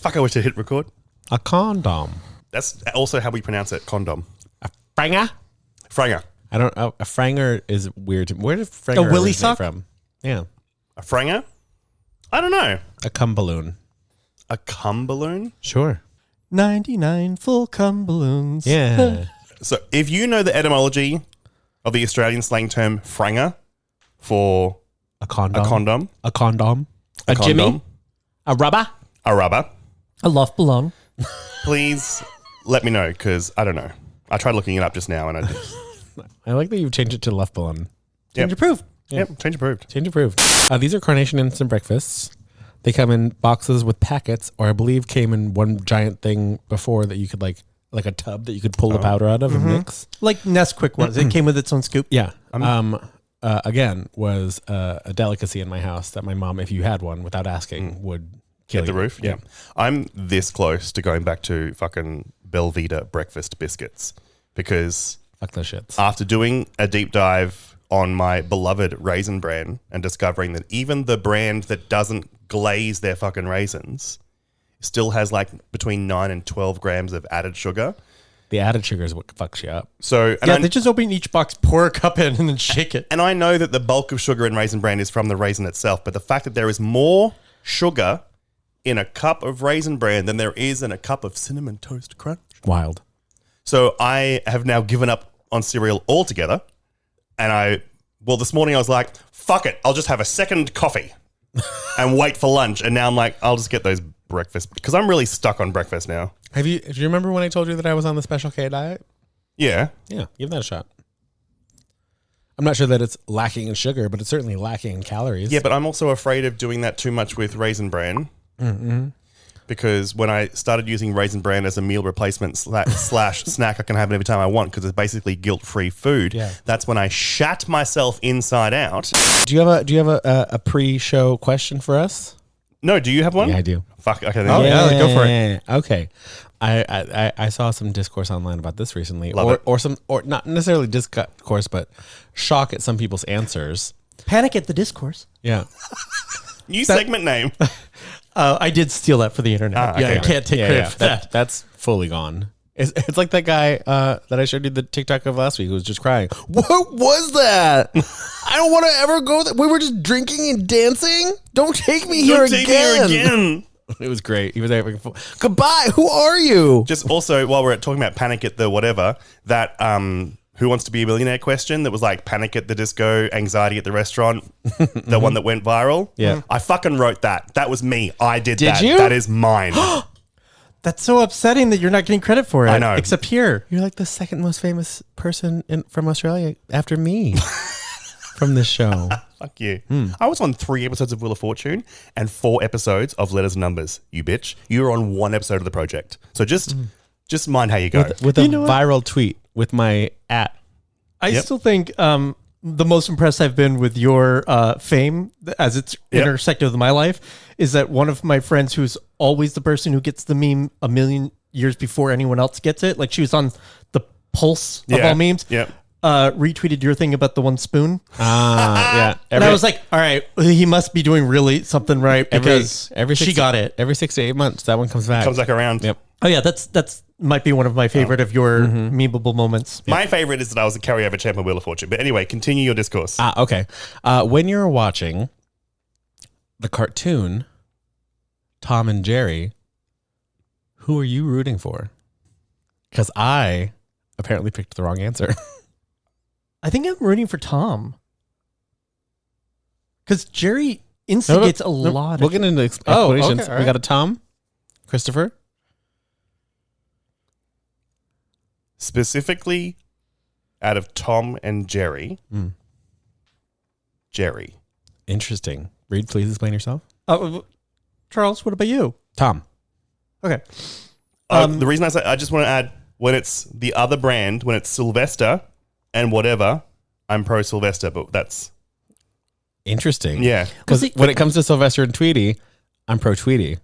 Fuck, I wish I hit record. A condom. That's also how we pronounce it, condom. A franger? Franger. I don't know. A franger is weird. Where did franger willy originate sock? from? Yeah. A franger? I don't know. A cum balloon. A cum balloon? Sure. 99 full cum balloons. Yeah. So if you know the etymology of the Australian slang term franger for A condom. a condom, A condom. A condom, jimmy. A rubber. a rubber, A love belong. please let me know because I don't know. I tried looking it up just now and I just... I like that you've changed it to left balloon. Yep. Change approved. Yep, change approved. Change approved. These are Carnation Instant Breakfasts. They come in boxes with packets, or I believe came in one giant thing before that you could like a tub that you could pull the powder out of and mix. Like Nesquik ones. It came with its own scoop. Yeah. Again, was a delicacy in my house that my mom, if you had one without asking, would kill At the you. roof, yeah. I'm this close to going back to fucking Belvita breakfast biscuits because Fuck those shits. after doing a deep dive on my beloved Raisin brand and discovering that even the brand that doesn't glaze their fucking raisins still has like between 9 and 12 grams of added sugar. The added sugar is what fucks you up. So, and Yeah, I, they just open each box, pour a cup in, and then shake it. and I know that the bulk of sugar in Raisin Bran is from the raisin itself, but the fact that there is more sugar in a cup of Raisin Bran than there is in a cup of Cinnamon Toast Crunch. Wild. So I have now given up on cereal altogether. And this morning I was like, fuck it, I'll just have a second coffee and wait for lunch. And now I'm like, I'll just get those breakfast because I'm really stuck on breakfast now. Do you remember when I told you that I was on the Special K diet? Yeah. Yeah, give that a shot. I'm not sure that it's lacking in sugar, but it's certainly lacking in calories. Yeah, but I'm also afraid of doing that too much with Raisin Bran. Because when I started using Raisin Bran as a meal replacement slash snack, I can have it every time I want because it's basically guilt-free food. Yeah. That's when I shat myself inside out. Do you have a pre-show question for us? No, do you have one? Yeah, I do. Fuck. Okay. Then Oh, yeah, go for it. Okay. I saw some discourse online about this recently, Love it. or not necessarily discourse, but shock at some people's answers. Panic at the discourse. Yeah. New segment name. I did steal that for the internet. okay. I can't take credit for that. That's fully gone. It's like that guy that I showed you the TikTok of last week who was just crying. What was that? I don't want to ever go there. We were just drinking and dancing. Don't take me here Don't take me here again. It was great. He was having fun. Goodbye. Who are you? Just also, while we're talking about panic at the whatever, that Who Wants to Be a Millionaire question that was like panic at the disco, anxiety at the restaurant, the one that went viral. Yeah. I fucking wrote that. That was me. I did Did that. you? That is mine. That's so upsetting that you're not getting credit for it. I know. Except here. You're like the second most famous person from Australia after me from this show. Fuck you. I was on 3 episodes of Wheel of Fortune and 4 episodes of Letters and Numbers, you bitch. You were on 1 episode of the project. So just mind how you go. With a You know what? viral tweet with my @ I Yep. still think the most impressed I've been with your fame as it's Yep. intersected with my life is that one of my friends who's always the person who gets the meme a million years before anyone else gets it. Like she was on the pulse of all memes. Yep. Retweeted your thing about the one spoon. yeah. And I was like, all right, he must be doing really something right because she got it. Every 6 to 8 months, that one comes back. Comes back around. Yep. Oh yeah, that's might be one of my favorite of your memeable moments. My favorite is that I was a carryover champ of Wheel of Fortune. But anyway, continue your discourse. Okay. When you're watching the cartoon Tom and Jerry, who are you rooting for? Because I apparently picked the wrong answer. I think I'm rooting for Tom because Jerry instigates a lot. We'll of get into Oh, okay, explanations. all We right. got a Tom, Christopher. Specifically, out of Tom and Jerry, Jerry. Interesting. Reed, please explain yourself. Charles, what about you? Tom. Okay. The reason I just want to add, when it's the other brand, when it's Sylvester and whatever, I'm pro Sylvester, but that's... Interesting. Yeah. Because when it comes to Sylvester and Tweety, I'm pro Tweety.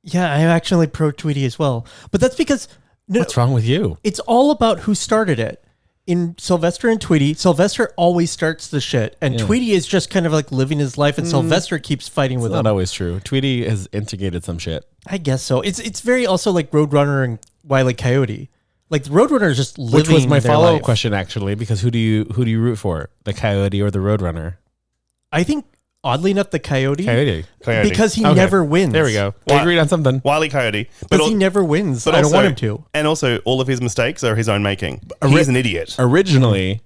Yeah, I'm actually pro Tweety as well. But that's because What's wrong with you? it's all about who started it. in Sylvester and Tweety, Sylvester always starts the shit, and Tweety is just kind of like living his life, and Sylvester keeps fighting with him. Not always true. Tweety has instigated some shit. I guess so. It's very also like Roadrunner and Wile E. Coyote. Like the Roadrunner is just living. Which was my their follow-up life. question, actually, because who do you root for, the Coyote or the Roadrunner? I think oddly enough, the Coyote. Coyote. Because he never wins. There we go. We agreed on something. Wile E. Coyote. Because he never wins. But I don't also- want him to. And also, all of his mistakes are his own making. He's an idiot. Originally,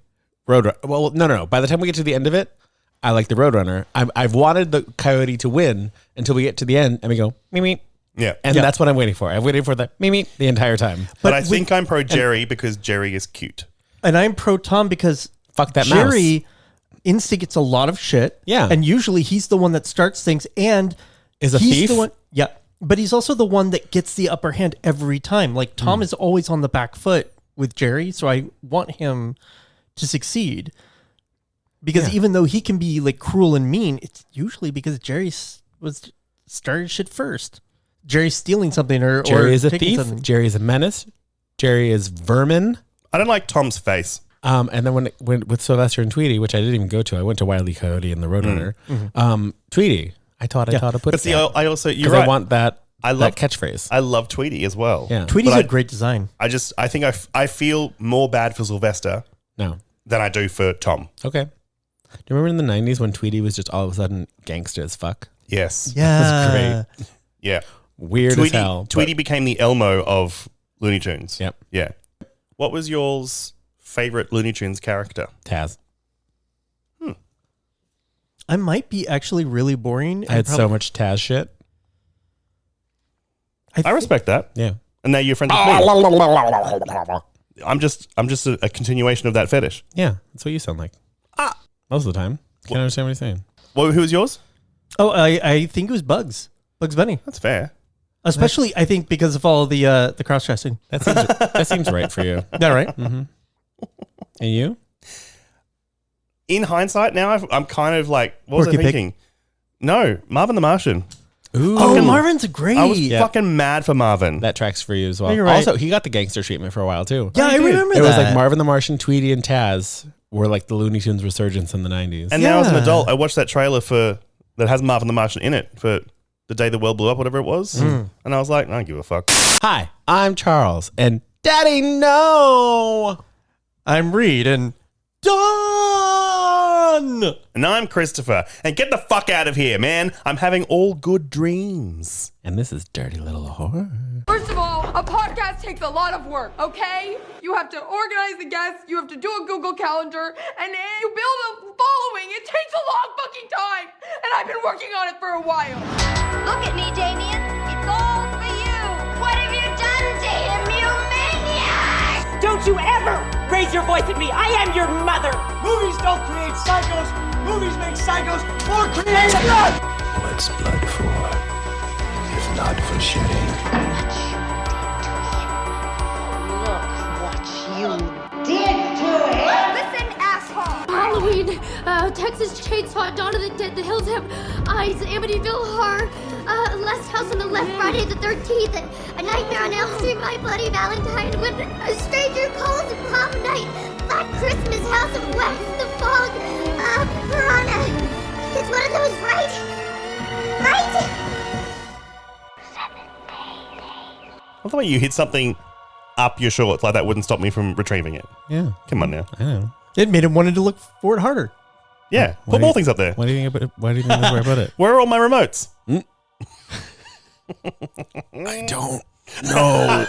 Roadrunner. Well, no. By the time we get to the end of it, I like the Roadrunner. I've wanted the Coyote to win until we get to the end and we go, meep, meep. Yeah. And that's what I'm waiting for. I'm waiting for the meep, meep the entire time. But I think I'm pro Jerry because Jerry is cute. And I'm pro Tom because Fuck that Jerry instigates a lot of shit. Yeah. And usually he's the one that starts things and Is a he's thief? the one. Yeah. But he's also the one that gets the upper hand every time. Like Tom is always on the back foot with Jerry. So I want him to succeed. Because even though he can be like cruel and mean, it's usually because Jerry was started shit first. Jerry's stealing something or Jerry is a taking thief. something. Jerry is a menace. Jerry is vermin. I don't like Tom's face. And then when with Sylvester and Tweety, which I didn't even go to, I went to Wile E. Coyote and the Roadrunner. Tweety, I taught how to put But it. see, I also, you're Because right. I want that love catchphrase. I love Tweety as well. Yeah. Tweety's But a great design. I think I feel more bad for Sylvester No. than I do for Tom. Okay. Do you remember in the 90s when Tweety was just all of a sudden gangster as fuck? Yes. Yeah. great. Yeah. Weird as hell. Tweety became the Elmo of Looney Tunes. Yep. Yeah. What was yours favorite Looney Tunes character? Taz. I might be actually really boring. I had so much Taz shit. I respect that. Yeah. And now you're friends with me. I'm just a continuation of that fetish. Yeah. That's what you sound like. Most of the time. Can't understand what you're saying. Well, who was yours? Oh, I think it was Bugs Bunny. That's fair. Especially, I think, because of all the cross-dressing. That seems right for you. That right? Mm-hmm. And you? In hindsight, now I'm kind of like, what was I Porky Pig? thinking? No, Marvin the Martian. Ooh. Oh, Marvin's great. I was fucking mad for Marvin. That tracks for you as well. You're right. Also, he got the gangster treatment for a while too. yeah, I remember It that. was like Marvin the Martian, Tweety, and Taz were like the Looney Tunes resurgence in the 90s. And now as an Yeah. adult, I watched that trailer that has Marvin the Martian in it for The Day the World Blew Up, whatever it was. And I was like, I don't give a fuck. Hi, I'm Charles, and Daddy, no! I'm Reed and Dawn. And I'm Christopher. And get the fuck out of here, man. I'm having all good dreams. And this is Dirty Little Horror. First of all, a podcast takes a lot of work, okay? You have to organize the guests, you have to do a Google Calendar, and you build a following. It takes a long fucking time, and I've been working on it for a while. Look at me, Damien. It's all for you. What have you done to him, you maniac? Don't you ever raise your voice at me. I am your mother. Movies don't create psychos. Movies make psychos more creative. What's blood for, if not for shedding? Look what you did to him. Listen, asshole. Halloween, Texas Chainsaw, Dawn of the Dead, The Hills Have Eyes, Amityville Horror, Last House on the Left, Friday the 13th, and A Nightmare on Elm Street, My Bloody Valentine, When a Stranger Calls, Prom Night, Black Christmas, House of Wax, The Fog, Piranha. It's one of those, right? Right? I love the way you hit something up your shorts like that wouldn't stop me from retrieving it. Yeah, Come on now. I know. It made him wanted to look for it harder. Yeah. Why Put do more you- things up there. Why do you think that's where I put it? Where are all my remotes? I don't know.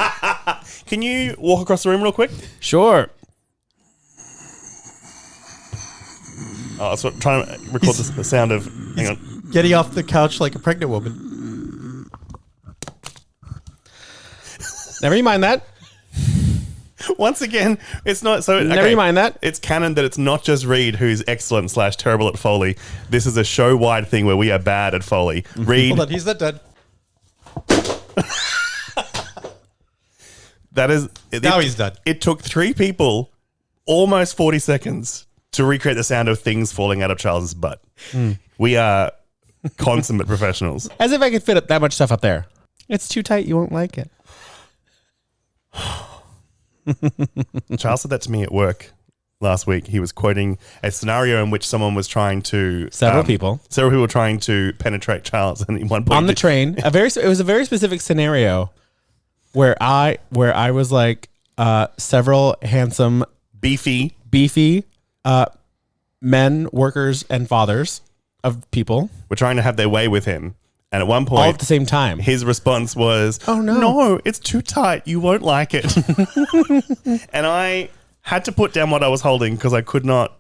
Can you walk across the room real quick? Sure. Oh, I was trying to record the sound of. Hang on. Getting off the couch like a pregnant woman. Never mind that. Once again, it's not so. Never mind that. It's canon that it's not just Reed who's excellent / terrible at Foley. This is a show-wide thing where we are bad at Foley. Reed, Hold on, he's not done. that is. Now he's done. It took 3 people almost 40 seconds to recreate the sound of things falling out of Charles's butt. We are consummate professionals. As if I could fit that much stuff up there. It's too tight. You won't like it. Charles said that to me at work last week. He was quoting a scenario in which someone was trying to Several people were trying to penetrate Charles, and in one point on the train. It was a very specific scenario where I was like several handsome, beefy men, workers, and fathers of people were trying to have their way with him. And at one point, all at the same time, his response was, "Oh no, it's too tight. You won't like it." And I had to put down what I was holding because I could not.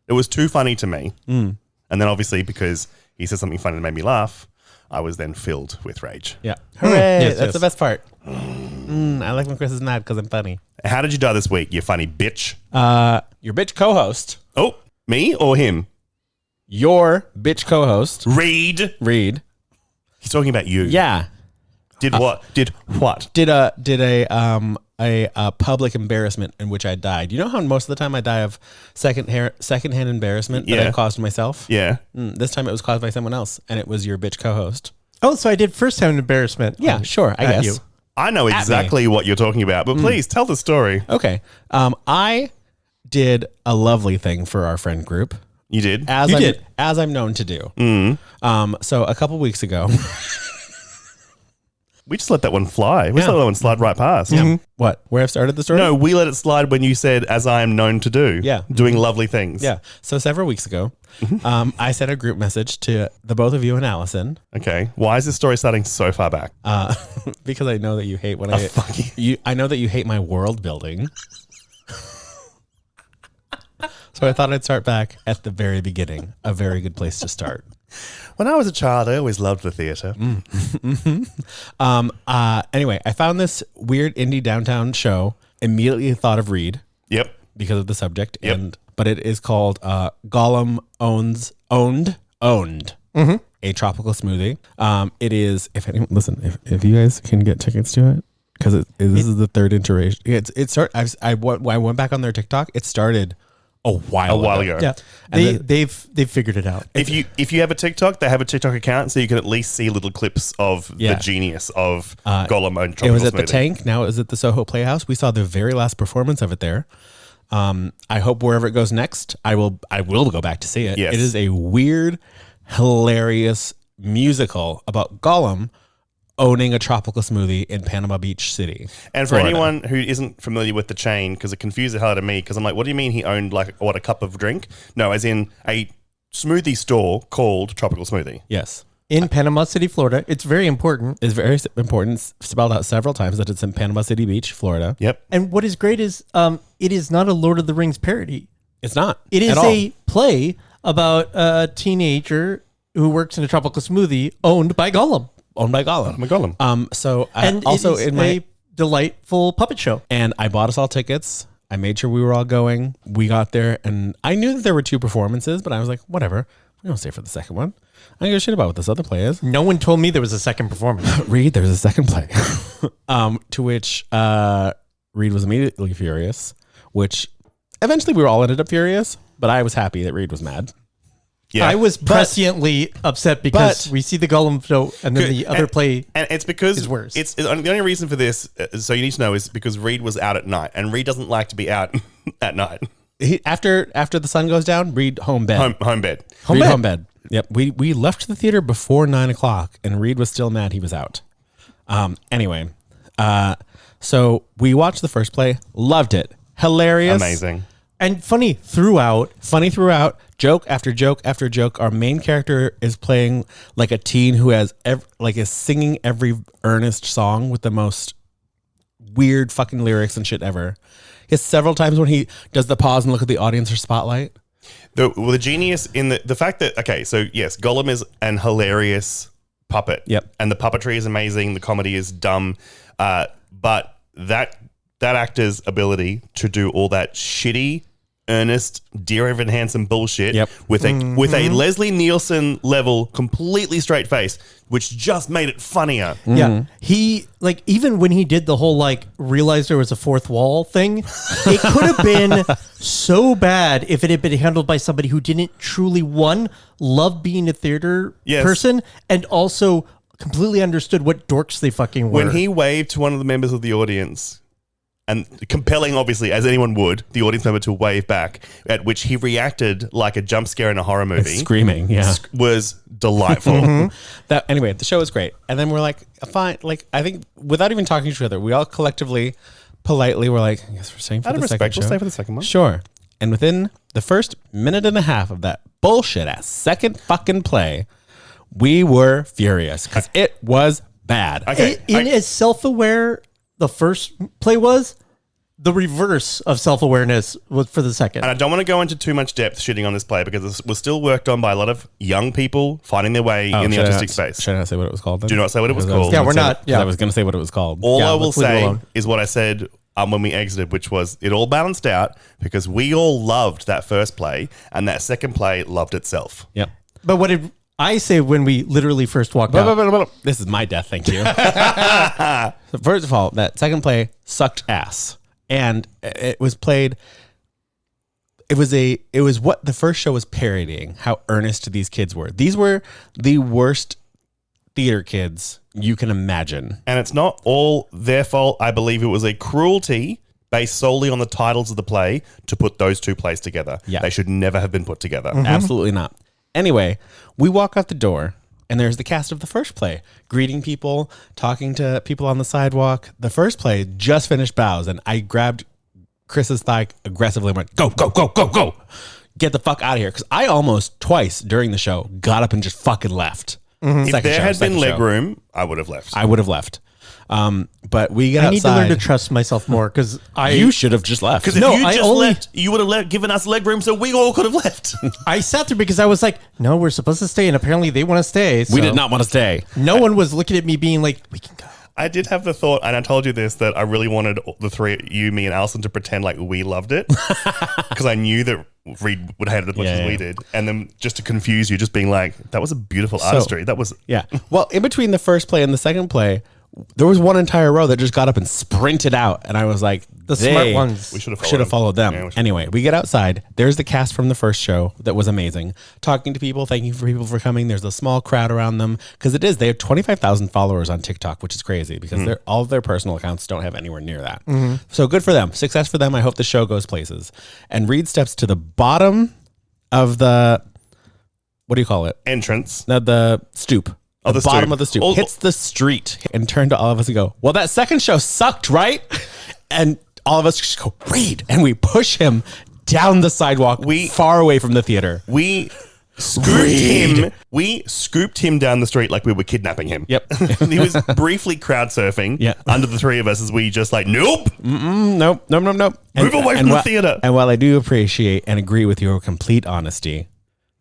It was too funny to me. And then obviously because he said something funny that made me laugh, I was then filled with rage. Yeah. Hooray. Yes, That's yes. the best part. I like when Chris is mad because I'm funny. How did you die this week, you funny bitch? Your bitch co-host. Oh, me or him? Your bitch co-host. Reed. He's talking about you. Yeah. Did what? Did a public embarrassment in which I died. You know how most of the time I die of secondhand embarrassment that I caused myself? Yeah. This time it was caused by someone else, and it was your bitch co-host. Oh, so I did first-hand embarrassment. Yeah, sure, I guess. You. I know exactly what you're talking about, but please tell the story. Okay. I did a lovely thing for our friend group. You did? As I'm known to do. So a couple weeks ago. We just let that one fly. We just let that one slide right past. What? Where I've started the story? No, we let it slide when you said, as I am known to do. Yeah. Doing lovely things. Yeah. So several weeks ago, I sent a group message to the both of you and Allison. Okay. Why is this story starting so far back? Because I know that you hate when I know that you hate my world building. So I thought I'd start back at the very beginning. A very good place to start. When I was a child, I always loved the theater. Anyway, I found this weird indie downtown show. Immediately thought of Reed. Yep. Because of the subject. Yep. But it is called Gollum Owned a tropical smoothie. It is, if you guys can get tickets to it, because this is the third iteration. I went back on their TikTok. It started a while ago. Yeah, they've figured it out. If you have a TikTok, they have a TikTok account, so you can at least see little clips of the genius of Gollum and Tropical It was at Smoothie. the Tank. Now it was at the Soho Playhouse. We saw the very last performance of it there. I hope wherever it goes next, I will go back to see it. Yes. It is a weird, hilarious musical about Gollum owning a tropical smoothie in Panama Beach City. And for Florida. anyone who isn't familiar with the chain, because it confused the hell out of me, because I'm like, what do you mean he owned a cup of drink? No, as in a smoothie store called Tropical Smoothie. Yes. In Panama City, Florida. It's very important. It's very important. It's spelled out several times that it's in Panama City Beach, Florida. Yep. And what is great is it is not a Lord of the Rings parody. It's not. It is at all. a play about a teenager who works in a tropical smoothie owned by Gollum. Owned by Gollum. And also it is in my a delightful puppet show. And I bought us all tickets. I made sure we were all going. We got there, and I knew that there were two performances, but I was like, whatever. We don't stay for the second one. I don't give a shit about what this other play is. No one told me there was a second performance. Reed, there's a second play. To which Reed was immediately furious, which eventually we all ended up furious, but I was happy that Reed was mad. Yeah. I was presciently upset because we see the Gollum show and then the other play and it's because is worse. It's the only reason for this, so you need to know, is because Reed was out at night, and Reed doesn't like to be out at night. After the sun goes down, Reed home bed. Home bed. Home bed. Yep. We left the theater before 9:00, and Reed was still mad he was out. Anyway, so we watched the first play, loved it, hilarious, Amazing. And funny throughout. Joke after joke after joke. Our main character is playing like a teen who has is singing every earnest song with the most weird fucking lyrics and shit ever. He has several times when he does the pause and look at the audience or spotlight. The genius in the fact that, okay, so yes, Gollum is an hilarious puppet. Yep. And the puppetry is amazing. The comedy is dumb. But that actor's ability to do all that shitty, earnest, dear Evan Hansen bullshit with a Leslie Nielsen level, completely straight face, which just made it funnier. Yeah. He, even when he did the whole, realized there was a fourth wall thing, it could have been so bad if it had been handled by somebody who didn't truly, one, love being a theater person, and also completely understood what dorks they fucking were. When he waved to one of the members of the audience, and compelling, obviously, as anyone would, the audience member to wave back, at which he reacted like a jump scare in a horror movie. Screaming, yeah. Was delightful. Anyway, the show was great. And then we're like, fine. Like, I think without even talking to each other, we all collectively, politely were like, I guess we're staying for Out of the second respect, show. we'll stay for the second one. Sure. And within the first minute and a half of that bullshit ass second fucking play, we were furious because it was bad. Okay. As self-aware the first play was, the reverse of self-awareness was for the second. And I don't want to go into too much depth shitting on this play because this was still worked on by a lot of young people finding their way in the autistic space. Should I not say what it was called then? Do not say what it was called. Yeah, we're not. Yeah. I was going to say what it was called. All I will let's leave it say alone. is what I said when we exited, which was it all balanced out because we all loved that first play and that second play loved itself. Yep. But what did I say when we literally first walked out? This is my death, thank you. So first of all, that second play sucked ass. And it was played. It was what the first show was parodying, how earnest these kids were. These were the worst theater kids you can imagine. And it's not all their fault. I believe it was a cruelty based solely on the titles of the play to put those two plays together. Yeah. They should never have been put together. Absolutely not. Anyway, we walk out the door and there's the cast of the first play, greeting people, talking to people on the sidewalk. The first play just finished bows and I grabbed Chris's thigh aggressively and went, go, go, go, go, go. Get the fuck out of here. Because I almost twice during the show got up and just fucking left. If there had been leg room, I would have left. I would have left. But we get I need to outside. learn to trust myself more because You should have just left. Because if you just left, you would have given us leg room so we all could have left. I sat there because I was like, no, we're supposed to stay. And apparently they want to stay. We so did not want to stay. No one was looking at me being like, we can go. I did have the thought, and I told you this, that I really wanted the three, you, me, and Alison, to pretend like we loved it. Because I knew that Reed would hate it as much as we did. And then just to confuse you, just being like, that was a beautiful artistry. That was... Yeah. Well, in between the first play and the second play, there was one entire row that just got up and sprinted out. And I was like, The smart ones. We should have followed them. Yeah, Anyway, we get outside. There's the cast from the first show that was amazing. Talking to people, thanking for people for coming. There's a small crowd around them because they have 25,000 followers on TikTok, which is crazy because all of their personal accounts don't have anywhere near that. So good for them. Success for them. I hope the show goes places. And Reed steps to the bottom of the, what do you call it? Entrance. The stoop. The the bottom stoop. of the stoop hits the street and turned to all of us and go, well, that second show sucked, right? And all of us just go, Reed. And we push him down the sidewalk far away from the theater. We scooped him down the street like we were kidnapping him. Yep. He was briefly crowd surfing under the three of us as we just like, nope. Nope. Move away from the theater. And while I do appreciate and agree with your complete honesty,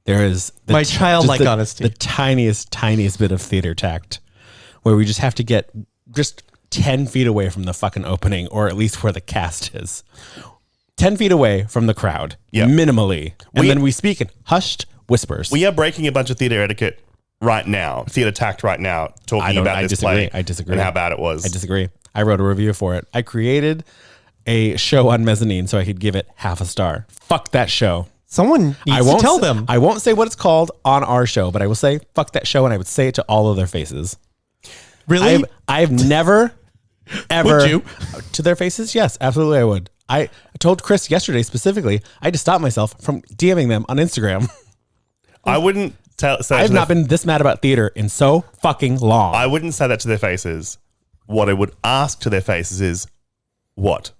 there is My childlike honesty. The tiniest bit of theater tact where we just have to get just 10 feet away from the fucking opening, or at least where the cast is. 10 feet away from the crowd, minimally. And then we speak in hushed whispers. We are breaking a bunch of theater etiquette right now, theater tact right now, talking about this play. I disagree. And how bad it was. I disagree. I wrote a review for it. I created a show on Mezzanine so I could give it half a star. Fuck that show. Someone needs to tell them. I won't say what it's called on our show, but I will say, fuck that show, and I would say it to all of their faces. Really? I've never, ever... Would you? To their faces? Yes, absolutely I would. I told Chris yesterday specifically, I had to stop myself from DMing them on Instagram. I wouldn't say I have not been this mad about theater in so fucking long. I wouldn't say that to their faces. What I would ask to their faces is, what?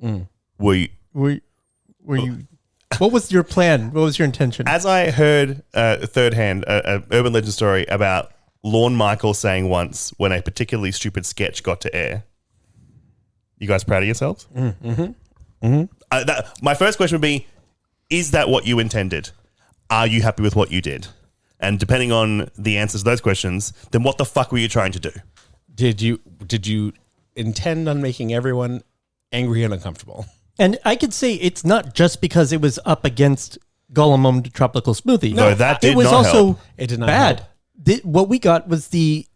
Were you... What was your plan? What was your intention? As I heard third hand, an urban legend story about Lorne Michael saying once when a particularly stupid sketch got to air, you guys proud of yourselves? My first question would be, is that what you intended? Are you happy with what you did? And depending on the answers to those questions, then what the fuck were you trying to do? Did you intend on making everyone angry and uncomfortable? And I could say it's not just because it was up against Gollum Tropical Smoothie. No, that did it was not also help. It did not bad. help. What we got was the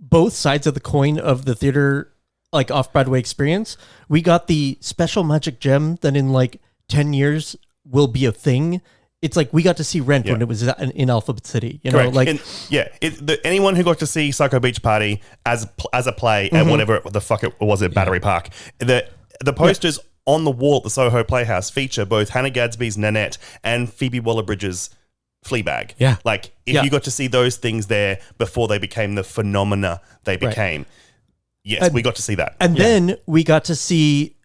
both sides of the coin of the theater, like off-Broadway experience. We got the special magic gem that in like 10 years will be a thing it's like we got to see Rent Yeah. when it was in Alphabet City. You know, Correct. like And, anyone who got to see Psycho Beach Party as a play at whatever the fuck it was at Battery Park, the posters on the wall at the Soho Playhouse feature both Hannah Gadsby's Nanette and Phoebe Waller-Bridge's Fleabag. Yeah. Like, if you got to see those things there before they became the phenomena they became, yes, we got to see that. And then we got to see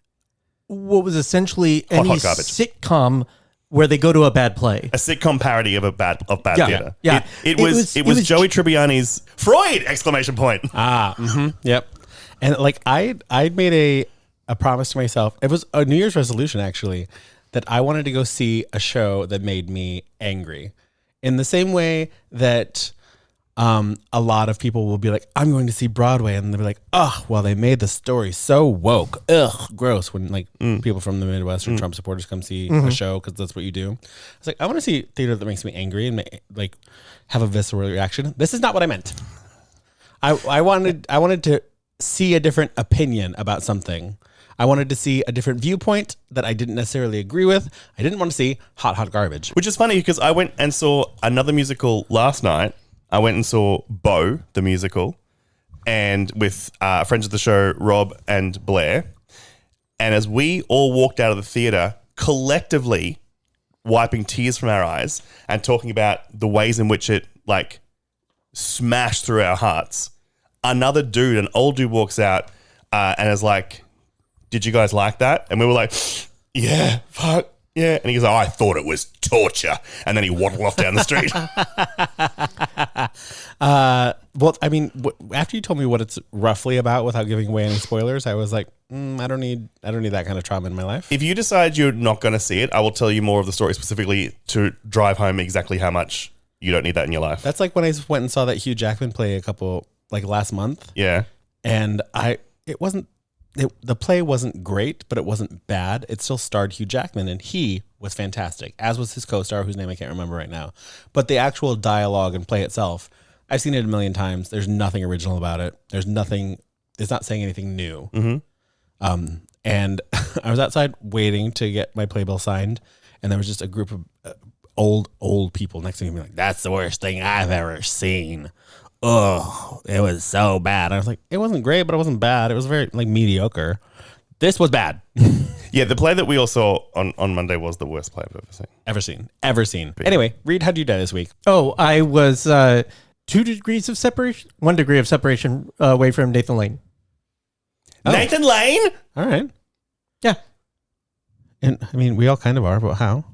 what was essentially any hot garbage. sitcom where they go to a bad play. A sitcom parody of bad Yeah. theater. Yeah. It was Joey Tribbiani's Freud! Exclamation point. Yep. And like I made a promise to myself. It was a New Year's resolution actually, that I wanted to go see a show that made me angry. In the same way that a lot of people will be like, I'm going to see Broadway, and they'll be like, oh, well, they made the story so woke. Ugh, gross. When like people from the Midwest or Trump supporters come see a show because that's what you do. It's like, I want to see theater that makes me angry and like have a visceral reaction. This is not what I meant. I wanted to see a different opinion about something. I wanted to see a different viewpoint that I didn't necessarily agree with. I didn't want to see hot garbage. Which is funny because I went and saw another musical last night. I went and saw Beau, the musical, and with friends of the show, Rob and Blair. And as we all walked out of the theater, collectively wiping tears from our eyes and talking about the ways in which it like smashed through our hearts, another dude, an old dude, walks out and is like, did you guys like that? And we were like, yeah, fuck. Yeah. And he goes, oh, I thought it was torture. And then he waddled off down the street. Well, I mean, after you told me what it's roughly about without giving away any spoilers, I was like, I don't need that kind of trauma in my life. If you decide you're not going to see it, I will tell you more of the story specifically to drive home exactly how much you don't need that in your life. That's like when I went and saw that Hugh Jackman play last month. Yeah. And the play wasn't great, but it wasn't bad. It still starred Hugh Jackman, and he was fantastic, as was his co-star, whose name I can't remember right now. But the actual dialogue and play itself, I've seen it a million times. There's nothing original about it. It's not saying anything new. Mm-hmm. And I was outside waiting to get my playbill signed, and there was just a group of old people next to me like, that's the worst thing I've ever seen. Oh, it was so bad. I was like, it wasn't great, but it wasn't bad. It was very like mediocre. This was bad. Yeah, the play that we all saw on Monday was the worst play I've ever seen. Anyway, Reed, how'd you die this week? Oh, I was 1 degree of separation away from Nathan Lane. Oh. Nathan Lane? All right. Yeah. And I mean, we all kind of are, but how?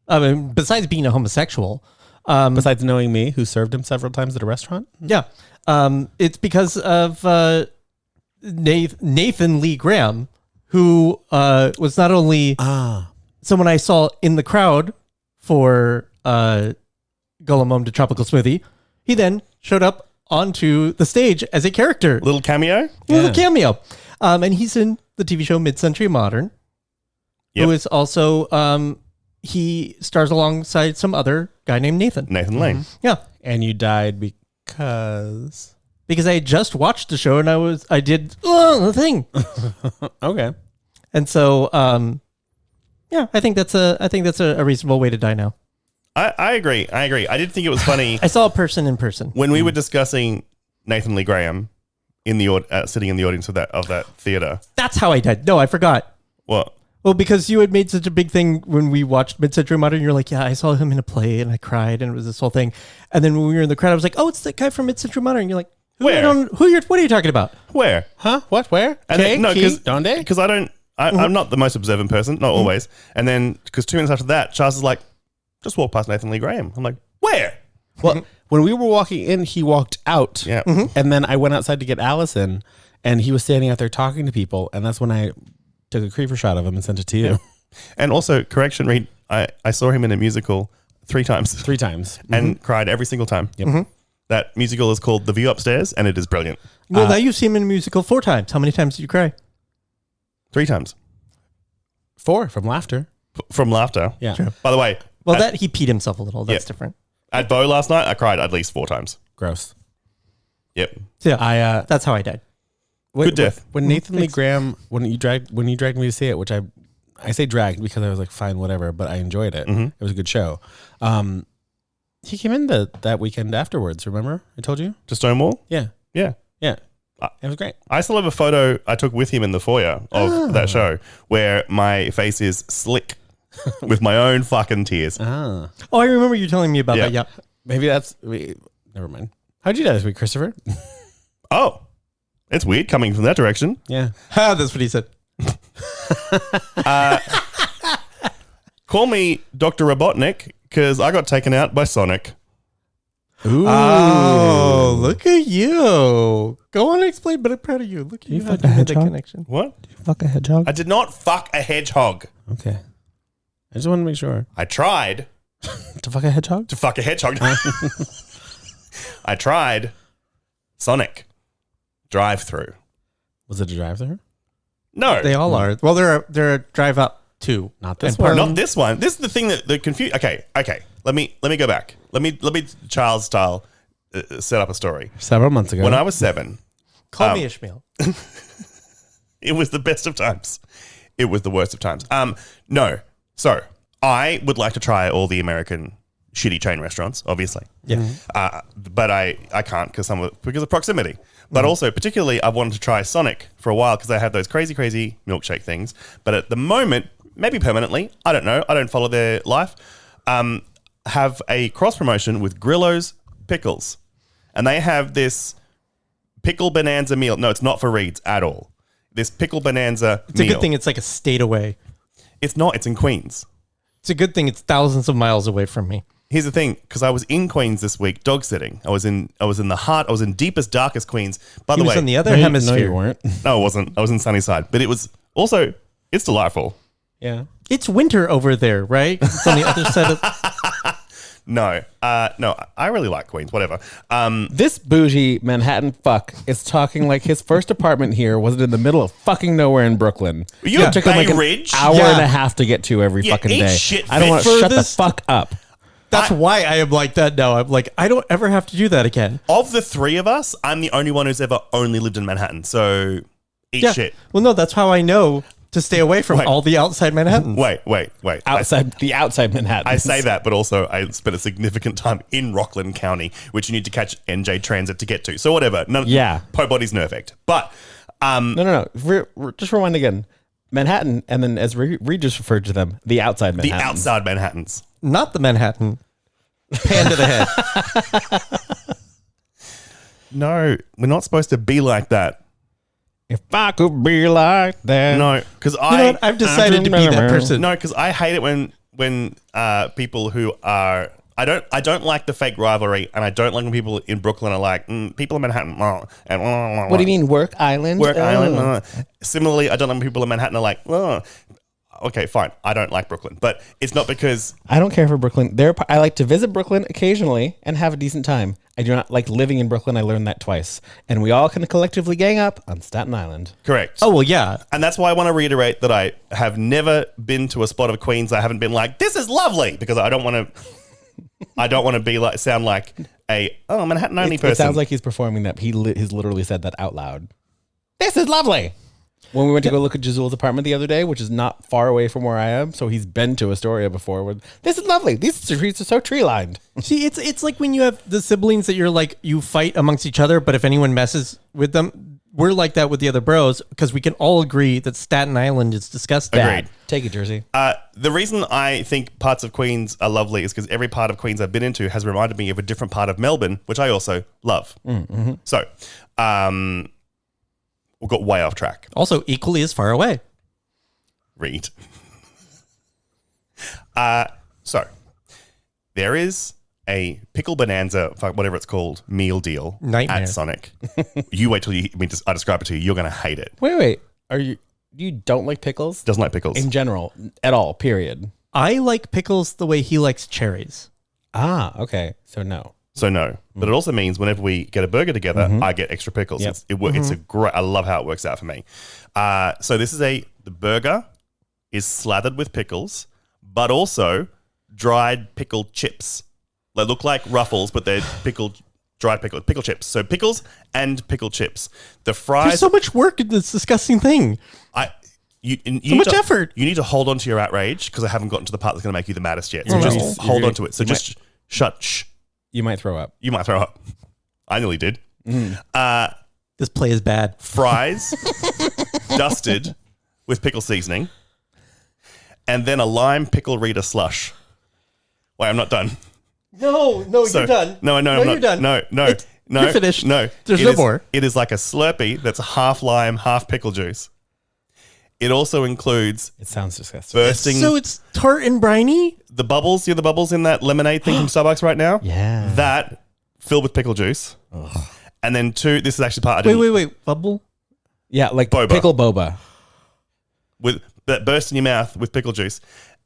I mean, besides being a homosexual. Besides knowing me, who served him several times at a restaurant? Yeah. It's because of Nathan Lee Graham, who was not only someone I saw in the crowd for Gollum to Tropical Smoothie, he then showed up onto the stage as a character. Little cameo? Little cameo. And he's in the TV show Mid-Century Modern, who is also... he stars alongside some other guy named Nathan. Nathan Lane. Mm-hmm. Yeah. And you died because I had just watched the show and I did the thing. Okay. And so, I think that's a reasonable way to die now. I agree. I did think it was funny. I saw a person in person. When we were discussing Nathan Lee Graham in the sitting in the audience of that theater. That's how I died. No, I forgot. What? Well, because you had made such a big thing when we watched Mid-Century Modern, you're like, yeah, I saw him in a play and I cried and it was this whole thing. And then when we were in the crowd, I was like, oh, it's that guy from Mid-Century Modern. And you're like, where? What are you talking about? Where? Huh? What? Where? Because I'm not the most observant person, not always. And then because 2 minutes after that, Charles is like, just walk past Nathan Lee Graham. I'm like, where? Well, when we were walking in, he walked out. Yeah. And then I went outside to get Allison, and he was standing out there talking to people. And that's when I took a creeper shot of him and sent it to you. And also, correction, Reed, I saw him in a musical 3 times. 3 times. And cried every single time. Yep. That musical is called The View Upstairs, and it is brilliant. Well, now you've seen him in a musical 4 times. How many times did you cry? 3 times. 4 from laughter. From laughter. Yeah. True. By the way. Well, that he peed himself a little. That's different. At Beau last night, I cried at least 4 times. Gross. Yep. So yeah, that's how I died. Good death. When Nathan Lee Graham, when you dragged me to see it, which I I say dragged because I was like, fine, whatever, but I enjoyed it. Mm-hmm. It was a good show. He came in that weekend afterwards, remember? I told you? To Stonewall? Yeah. Yeah. Yeah. It was great. I still have a photo I took with him in the foyer of that show where my face is slick with my own fucking tears. Ah. Oh, I remember you telling me about Yeah. that. Yeah. Maybe never mind. How'd you die this week, Christopher? Oh, it's weird coming from that direction. Yeah. That's what he said. Call me Dr. Robotnik because I got taken out by Sonic. Ooh. Oh, look at you. Go on and explain, but I'm proud of you. Look at you. fuck How a you made that hedgehog? connection. What? Fuck a hedgehog. I did not fuck a hedgehog. Okay. I just want to make sure. I tried To fuck a hedgehog? to fuck a hedgehog. I tried Sonic drive-through. Was it a drive-thru? No, They all are. Well, they're a drive up too. Not this And one. not this one. This is the thing that confused. Okay. Let me go back. Let me Charles style set up a story. Several months ago. When I was 7, Call me Ishmael. it was the best of times. It was the worst of times. No. So I would like to try all the American shitty chain restaurants, obviously. Yeah. But I can't because of proximity. But also, particularly, I wanted to try Sonic for a while because they have those crazy milkshake things. But at the moment, maybe permanently, I don't know. I don't follow their life. Have a cross promotion with Grillo's Pickles, and they have this pickle bonanza meal. No, it's not for Reeds at all. This pickle bonanza It's a good thing it's like a state away. It's not. It's in Queens. It's a good thing it's thousands of miles away from me. Here's the thing, because I was in Queens this week, dog sitting. I was in the heart. I was in deepest, darkest Queens. By He the was way, on the other No, hemisphere. you weren't. no, I wasn't. I was in Sunnyside, but it was also it's delightful. Yeah. It's winter over there, right? It's on the other side of. No, I really like Queens. Whatever. This bougie Manhattan fuck is talking like his first apartment here wasn't in the middle of fucking nowhere in Brooklyn. You It took him Bay like an Ridge? hour Yeah. and a half to get to every Yeah, fucking eat day. shit, I don't want to bitch. shut the Furthest- fuck up. That's why I am like that now. I'm like, I don't ever have to do that again. Of the three of us, I'm the only one who's ever only lived in Manhattan. So eat shit. Well, no, that's how I know to stay away from Wait. all the outside Manhattan. Wait. Outside Manhattan. I say that, but also I spent a significant time in Rockland County, which you need to catch NJ Transit to get to. So whatever. Yeah. Po body's nerfed. But No. Just rewind again. Manhattan, and then as Reed just referred to them, the outside the Manhattan. outside Manhattans. Not the Manhattan. Pan to the head. No, we're not supposed to be like that. If I could be like that. No, because You know what? I've decided to be that person. No, because I hate it when people who are I don't like the fake rivalry, and I don't like when people in Brooklyn are like people in Manhattan. And What do you mean, Work Island? Work Island. Similarly, I don't like when people in Manhattan are like, okay, fine. I don't like Brooklyn, but it's not because I don't care for Brooklyn. I like to visit Brooklyn occasionally and have a decent time. I do not like living in Brooklyn. I learned that twice. And we all can collectively gang up on Staten Island. correct. Oh, well, yeah. And that's why I want to reiterate that I have never been to a spot of Queens. I haven't been like, this is lovely, because I don't want to be like sound like a Manhattan only person. It sounds like he's performing that. He's literally said that out loud. This is lovely. When we went to go look at Jazul's apartment the other day, which is not far away from where I am, so he's been to Astoria before. Where, this is lovely. These streets are so tree lined. See, it's like when you have the siblings that you're like, you fight amongst each other, but if anyone messes with them, we're like that with the other bros, because we can all agree that Staten Island is disgusting. Agreed. Take it, Jersey. The reason I think parts of Queens are lovely is because every part of Queens I've been into has reminded me of a different part of Melbourne, which I also love. Mm-hmm. So, we got way off track. Also, equally as far away. Read. So, there is a pickle bonanza, whatever it's called, meal deal Nightmare. at Sonic. You wait till I describe it to you. You're going to hate it. Wait. You don't like pickles? Doesn't like pickles. In general, at all, period. I like pickles the way he likes cherries. Ah, okay. So no. So no, but it also means whenever we get a burger together, I get extra pickles. Yep. It's a great. I love how it works out for me. So this is the burger is slathered with pickles, but also dried pickled chips. They look like Ruffles, but they're dried pickle chips. So pickles and pickled chips. The fries. There's so much work in this disgusting thing. You So need much to- effort. You need to hold on to your outrage because I haven't gotten to the part that's going to make you the maddest yet. So Oh, just no. hold on to it. So just shut. Shh. You might throw up. You might throw up. I nearly did. This play is bad. Fries dusted with pickle seasoning, and then a lime pickle Rita slush. Wait, I'm not done. No, So- you're done. No, I'm not. you're done. No. You're finished. No, There's It no is- more. It is like a Slurpee that's half lime, half pickle juice. It also includes It sounds disgusting. bursting So it's tart and briny? the bubbles. You know the bubbles in that lemonade thing from Starbucks right now? Yeah. That filled with pickle juice. And then this is actually part I didn't, Wait. Bubble? Yeah, like Boba. pickle boba. with that burst in your mouth with pickle juice.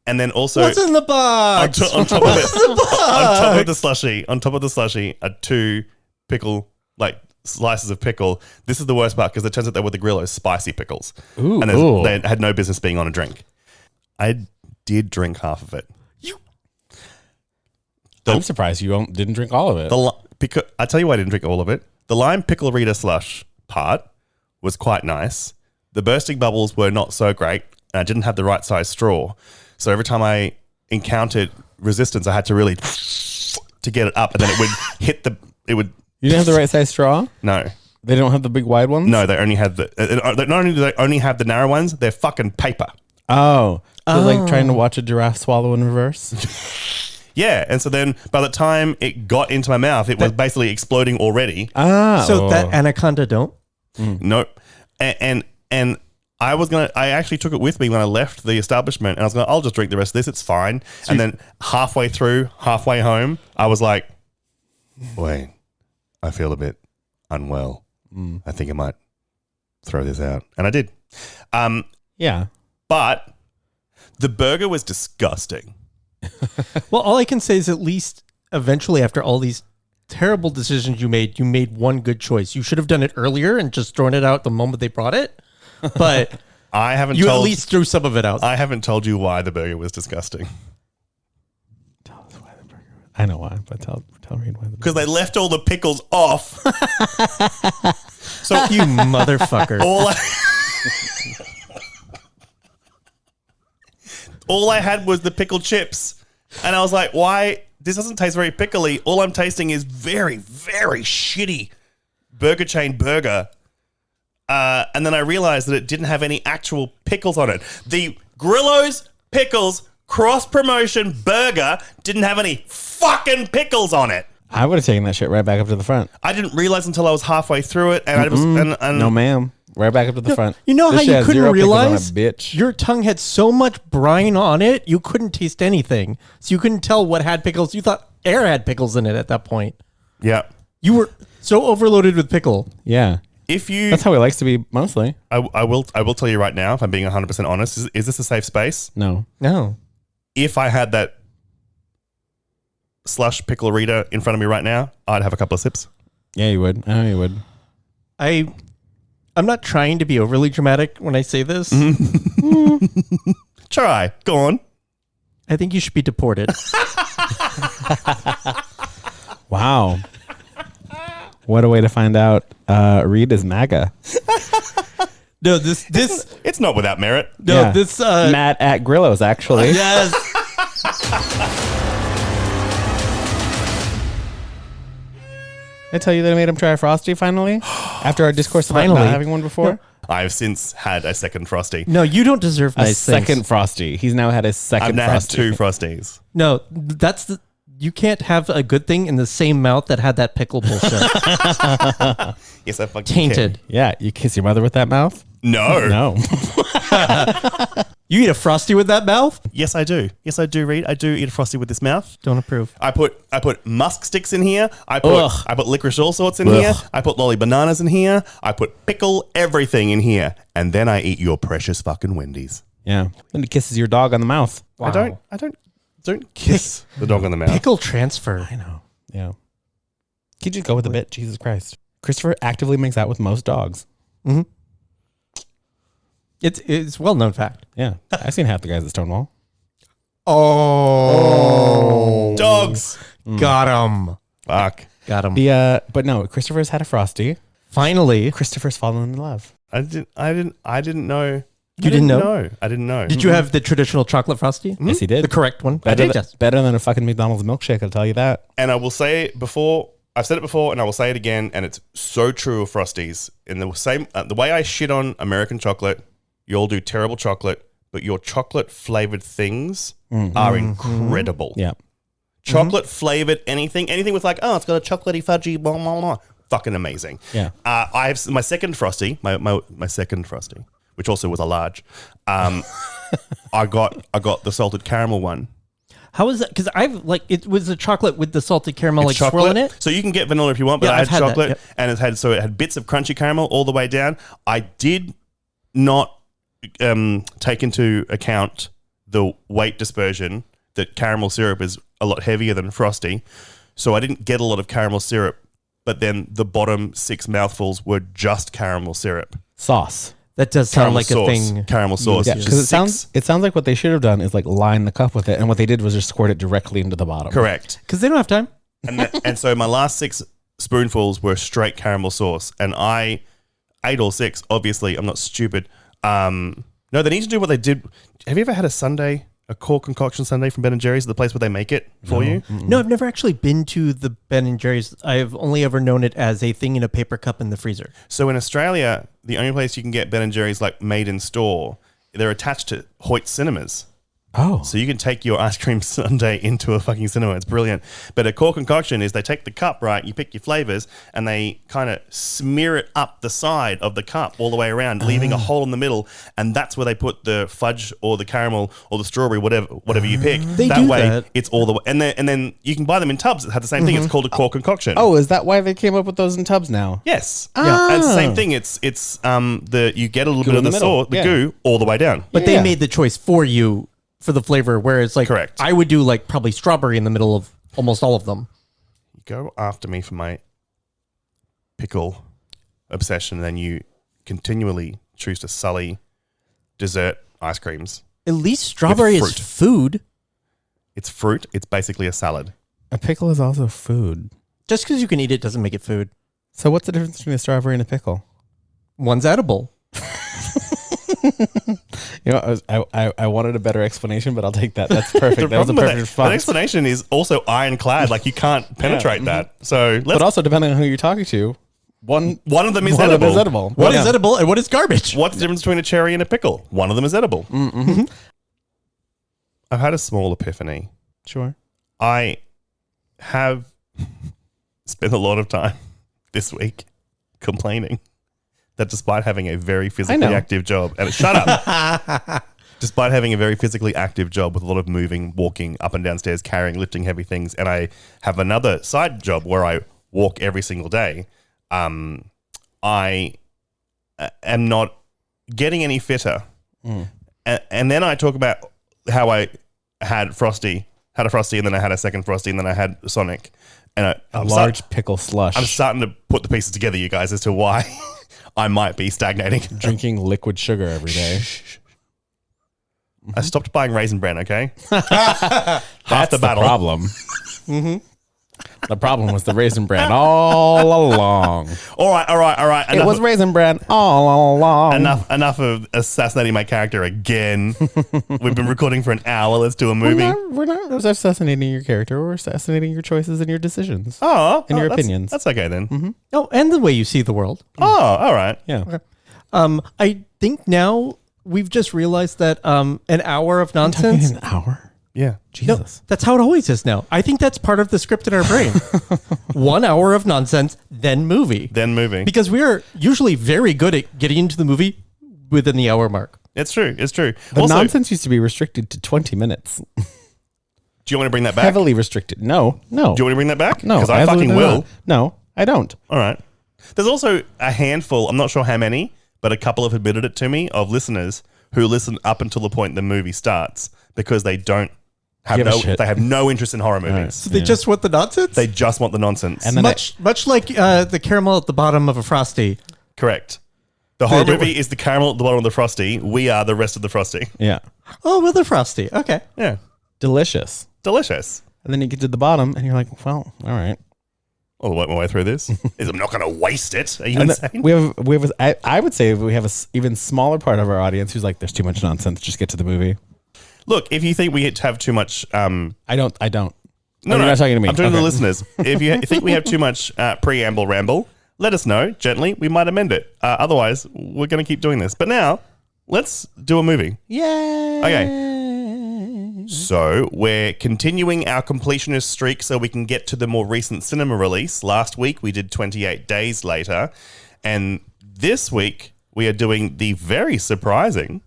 And then also What's in the box? on top of it, on top of the slushy are 2 pickle slices of pickle. This is the worst part because it turns out they were the Grillo's spicy pickles. Ooh. And Ooh. they had no business being on a drink. I did drink half of it. I'm surprised you didn't drink all of it. Because I tell you why I didn't drink all of it. The lime pickle Rita slush part was quite nice. The bursting bubbles were not so great. And I didn't have the right size straw. So every time I encountered resistance, I had to really to get it up, and then it would hit the. It would. You didn't have the right size straw? No. They don't have the big wide ones? No, they only have not only do they only have the narrow ones, they're fucking paper. Oh. So like trying to watch a giraffe swallow in reverse? Yeah, and so then by the time it got into my mouth, it was basically exploding already. So that anaconda don't? Nope. And I actually took it with me when I left the establishment, and I was going, I'll just drink the rest of this. It's fine. And then halfway home, I was like, wait, I feel a bit unwell. I think I might throw this out. And I did. Yeah. But the burger was disgusting. Well, all I can say is at least eventually after all these terrible decisions you made one good choice. You should have done it earlier and just thrown it out the moment they brought it. But I haven't you told at least threw some of it out. I haven't told you why the burger was disgusting. Tell us why the burger. I know why, but tell Reed why the burger. Because they left all the pickles off. So You motherfucker. all I had was the pickled chips. And I was like, why? This doesn't taste very pickly. All I'm tasting is very, very shitty burger chain burger. And then I realized that it didn't have any actual pickles on it. The Grillo's Pickles cross-promotion burger didn't have any fucking pickles on it. I would have taken that shit right back up to the front. I didn't realize until I was halfway through it. And I was, and No, ma'am. Right back up to the front. You know This how shit you has couldn't 0 pickles on it, realize bitch. your tongue had so much brine on it, you couldn't taste anything. So you couldn't tell what had pickles. You thought air had pickles in it at that point. yeah. You were so overloaded with pickle. Yeah. If you, That's how he likes to be mostly. I will tell you right now, if I'm being 100% honest, is this a safe space? No. No. If I had that slush pickle Rita in front of me right now, I'd have a couple of sips. Yeah, you would. I know you would. I'm not trying to be overly dramatic when I say this. Try. Go on. I think you should be deported. Wow. What a way to find out Reed is MAGA. No, this It's not without merit. no Yeah. this Matt at Grillo's, actually. yes. I tell you that I made him try a Frosty finally? After our discourse about Finally. not having one before? I've since had a second Frosty. No, you don't deserve A nice second things. Frosty. He's now had his second I've now had Frosty. 2 Frosties. No, you can't have a good thing in the same mouth that had that pickle bullshit. Yes, I fucking Tainted. Yeah, you kiss your mother with that mouth? can. No. No. You eat a Frosty with that mouth? Yes, I do. Yes, I do, Reed. I do eat a Frosty with this mouth. Don't approve. I put musk sticks in here. I Ugh. put licorice all sorts in Ugh. here. I put lolly bananas in here. I put pickle everything in here. And then I eat your precious fucking Wendy's. Yeah. Then he kisses your dog on the mouth. I don't kiss the dog on the mouth. Pickle transfer. I know. Yeah. Can you just go with the bit? Jesus Christ. Christopher actively makes out with most dogs. Mm-hmm. It's well-known fact. Yeah. I've seen half the guys at Stonewall. Oh. Dogs. Got him. Fuck. Got him. But no, Christopher's had a Frosty. Finally. Christopher's fallen in love. I didn't know. You didn't know? I didn't know. Did you have the traditional chocolate Frosty? Yes, he did. The correct one? I Better, did, yes. better than a fucking McDonald's milkshake, I'll tell you that. And I will say it before, I've said it before and I will say it again, and it's so true of Frosties. In the same, the way I shit on American chocolate, you all do terrible chocolate, but your chocolate flavored things are incredible. Yeah. Chocolate flavored anything with like, oh, it's got a chocolatey fudgy, blah, blah, blah. Fucking amazing. Yeah. I have my second Frosty, my second Frosty, which also was a large. I got the salted caramel one. How is that? Because it was a chocolate with the salted caramel It's swirl in it. So you can get vanilla if you want, but Yeah, I had I've had that, chocolate yep. and it had bits of crunchy caramel all the way down. I did not take into account the weight dispersion that caramel syrup is a lot heavier than Frosty. So I didn't get a lot of caramel syrup, but then the bottom 6 mouthfuls were just caramel syrup. Sauce. That does sound Caramel like sauce. a thing. Caramel sauce. Yeah, Just because six- it sounds like what they should have done is like line the cup with it, and what they did was just squirt it directly into the bottom. Correct. Because they don't have time. And so my last 6 spoonfuls were straight caramel sauce, and I ate all 6. Obviously, I'm not stupid. No, they need to do what they did. Have you ever had a core concoction sundae from Ben & Jerry's, the place where they make it for you? No, I've never actually been to the Ben & Jerry's. I've only ever known it as a thing in a paper cup in the freezer. So in Australia, the only place you can get Ben & Jerry's like made in store, they're attached to Hoyt cinemas. Oh. So you can take your ice cream sundae into a fucking cinema. It's brilliant. But a core concoction is they take the cup, right? You pick your flavors and they kind of smear it up the side of the cup all the way around, leaving a hole in the middle. And that's where they put the fudge or the caramel or the strawberry, whatever you pick. They that do way, that. it's all the way. And then you can buy them in tubs that have the same thing. It's called a core concoction. Oh, is that why they came up with those in tubs now? Yes. Ah. And it's the same thing. It's you get a little Goo bit in of the the middle. sauce, the Yeah. goo, all the way down. But Yeah. they made the choice for you for the flavor, whereas like Correct. I would do like probably strawberry in the middle of almost all of them. You go after me for my pickle obsession, and then you continually choose to sully dessert ice creams. At least strawberry is fruit. food. It's fruit. It's basically a salad. A pickle is also food. Just because you can eat it doesn't make it food. So what's the difference between a strawberry and a pickle? One's edible. You know, I wanted a better explanation, but I'll take that. That's perfect. That was a problem with perfect that response. explanation is also ironclad. Like you can't penetrate that. So let's. But also, depending on who you're talking to, one One of them is one of edible. them is edible. What is Yeah. edible and what is garbage? What's the difference between a cherry and a pickle? One of them is edible. I've had a small epiphany. Sure. I have spent a lot of time this week complaining that despite having a very physically know. active job, and shut up, despite having a very physically active job with a lot of moving, walking up and down stairs, carrying, lifting heavy things, and I have another side job where I walk every single day, I am not getting any fitter. And then I talk about how I had a Frosty, and then I had a second Frosty, and then I had Sonic. And A large pickle slush. I'm starting to put the pieces together, you guys, as to why I might be stagnating. Drinking liquid sugar every day. I stopped buying Raisin Bran, okay? That's the battle. problem. The problem was the Raisin Bran all along. All right. It was Raisin Bran all along. Enough of assassinating my character again. We've been recording for an hour. Let's do a movie. We're not assassinating your character. We're assassinating your choices and your decisions. Oh, And your that's- opinions. That's okay then. Oh, and the way you see the world. Oh, all right. Yeah. I think now we've just realized that an hour of nonsense. An hour? Yeah. Jesus. That's how it always is now. I think that's part of the script in our brain. 1 hour of nonsense, then movie. Then movie. Because we are usually very good at getting into the movie within the hour mark. It's true. The Also, nonsense used to be restricted to 20 minutes. do you want to bring that back? Heavily restricted. No. Do you want to bring that back? No. Because I fucking absolutely will. not. No, I don't. All right. There's also a handful, I'm not sure how many, but a couple have admitted it to me, of listeners who listen up until the point the movie starts because they don't have Give a shit. they have no interest in horror movies. So they just want the nonsense? They just want the nonsense. And then much like the caramel at the bottom of a Frosty. Correct. The horror movie is the caramel at the bottom of the Frosty. We are the rest of the Frosty. yeah. Oh, well, the Frosty. Okay. Yeah. Delicious. Delicious. And then you get to the bottom and you're like, well, all right. I'll work my way through this. I'm not going to waste it. Are you And insane? I would say we have an even smaller part of our audience who's like, there's too much nonsense. Just get to the movie. Look, if you think we have too much... I don't. No, you're not talking to me. I'm talking to the Okay. listeners. If you think we have too much preamble ramble, let us know gently. We might amend it. Otherwise, we're going to keep doing this. But now, let's do a movie. Yay. Okay. So we're continuing our completionist streak so we can get to the more recent cinema release. Last week, we did 28 Days Later. And this week, we are doing the very surprising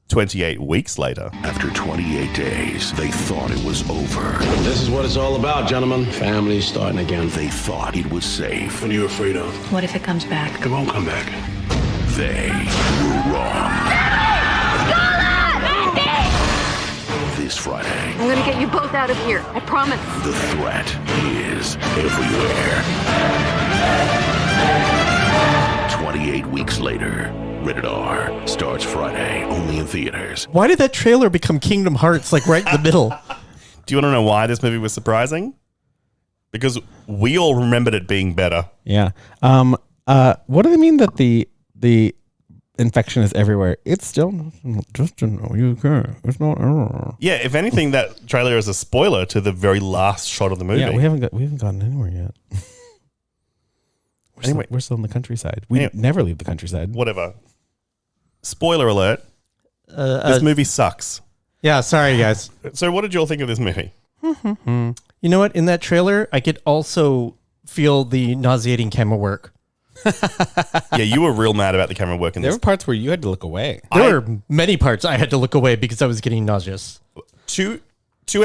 28 Weeks Later. After 28 days, they thought it was over. This is what it's all about, gentlemen. Families starting again. They thought it was safe. What are you afraid of? What if it comes back? It won't come back. They were wrong. This Friday, I'm gonna get you both out of here. I promise. the threat is everywhere. 28 Weeks Later, rated R, starts Friday, only in theaters. Why did that trailer become Kingdom Hearts, like right in the middle? Do you want to know why this movie was surprising? Because we all remembered it being better. Yeah. What do they mean that the infection is everywhere? It's still just an UK. It's not. Yeah, if anything, that trailer is a spoiler to the very last shot of the movie. Yeah, we haven't gotten anywhere yet. Anyway. We're still in the countryside. We never leave the countryside. Whatever. Spoiler alert. This movie sucks. Yeah, sorry, guys. So what did you all think of this movie? You know what? In that trailer, I could also feel the nauseating camera work. Yeah, you were real mad about the camera work in There this. were parts where you had to look away. There were many parts I had to look away because I was getting nauseous. 2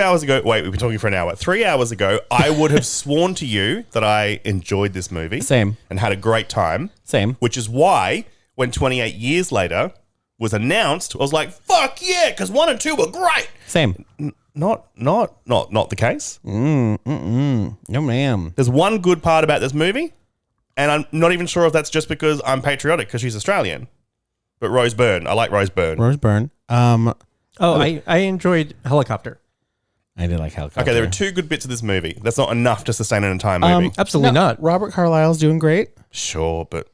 hours ago, wait, we've been talking for an hour. 3 hours ago, I would have sworn to you that I enjoyed this movie. Same. And had a great time. Same. Which is why, when 28 Years Later was announced, I was like, fuck yeah, because 1 and 2 were great. Same. Not the case. No, ma'am. There's one good part about this movie, and I'm not even sure if that's just because I'm patriotic because she's Australian. But Rose Byrne, I like Rose Byrne. Rose Byrne. I enjoyed Helicopter. I did like Helicopter. Okay, there are 2 good bits of this movie. That's not enough to sustain an entire movie. Absolutely not. Robert Carlyle's doing great. Sure, but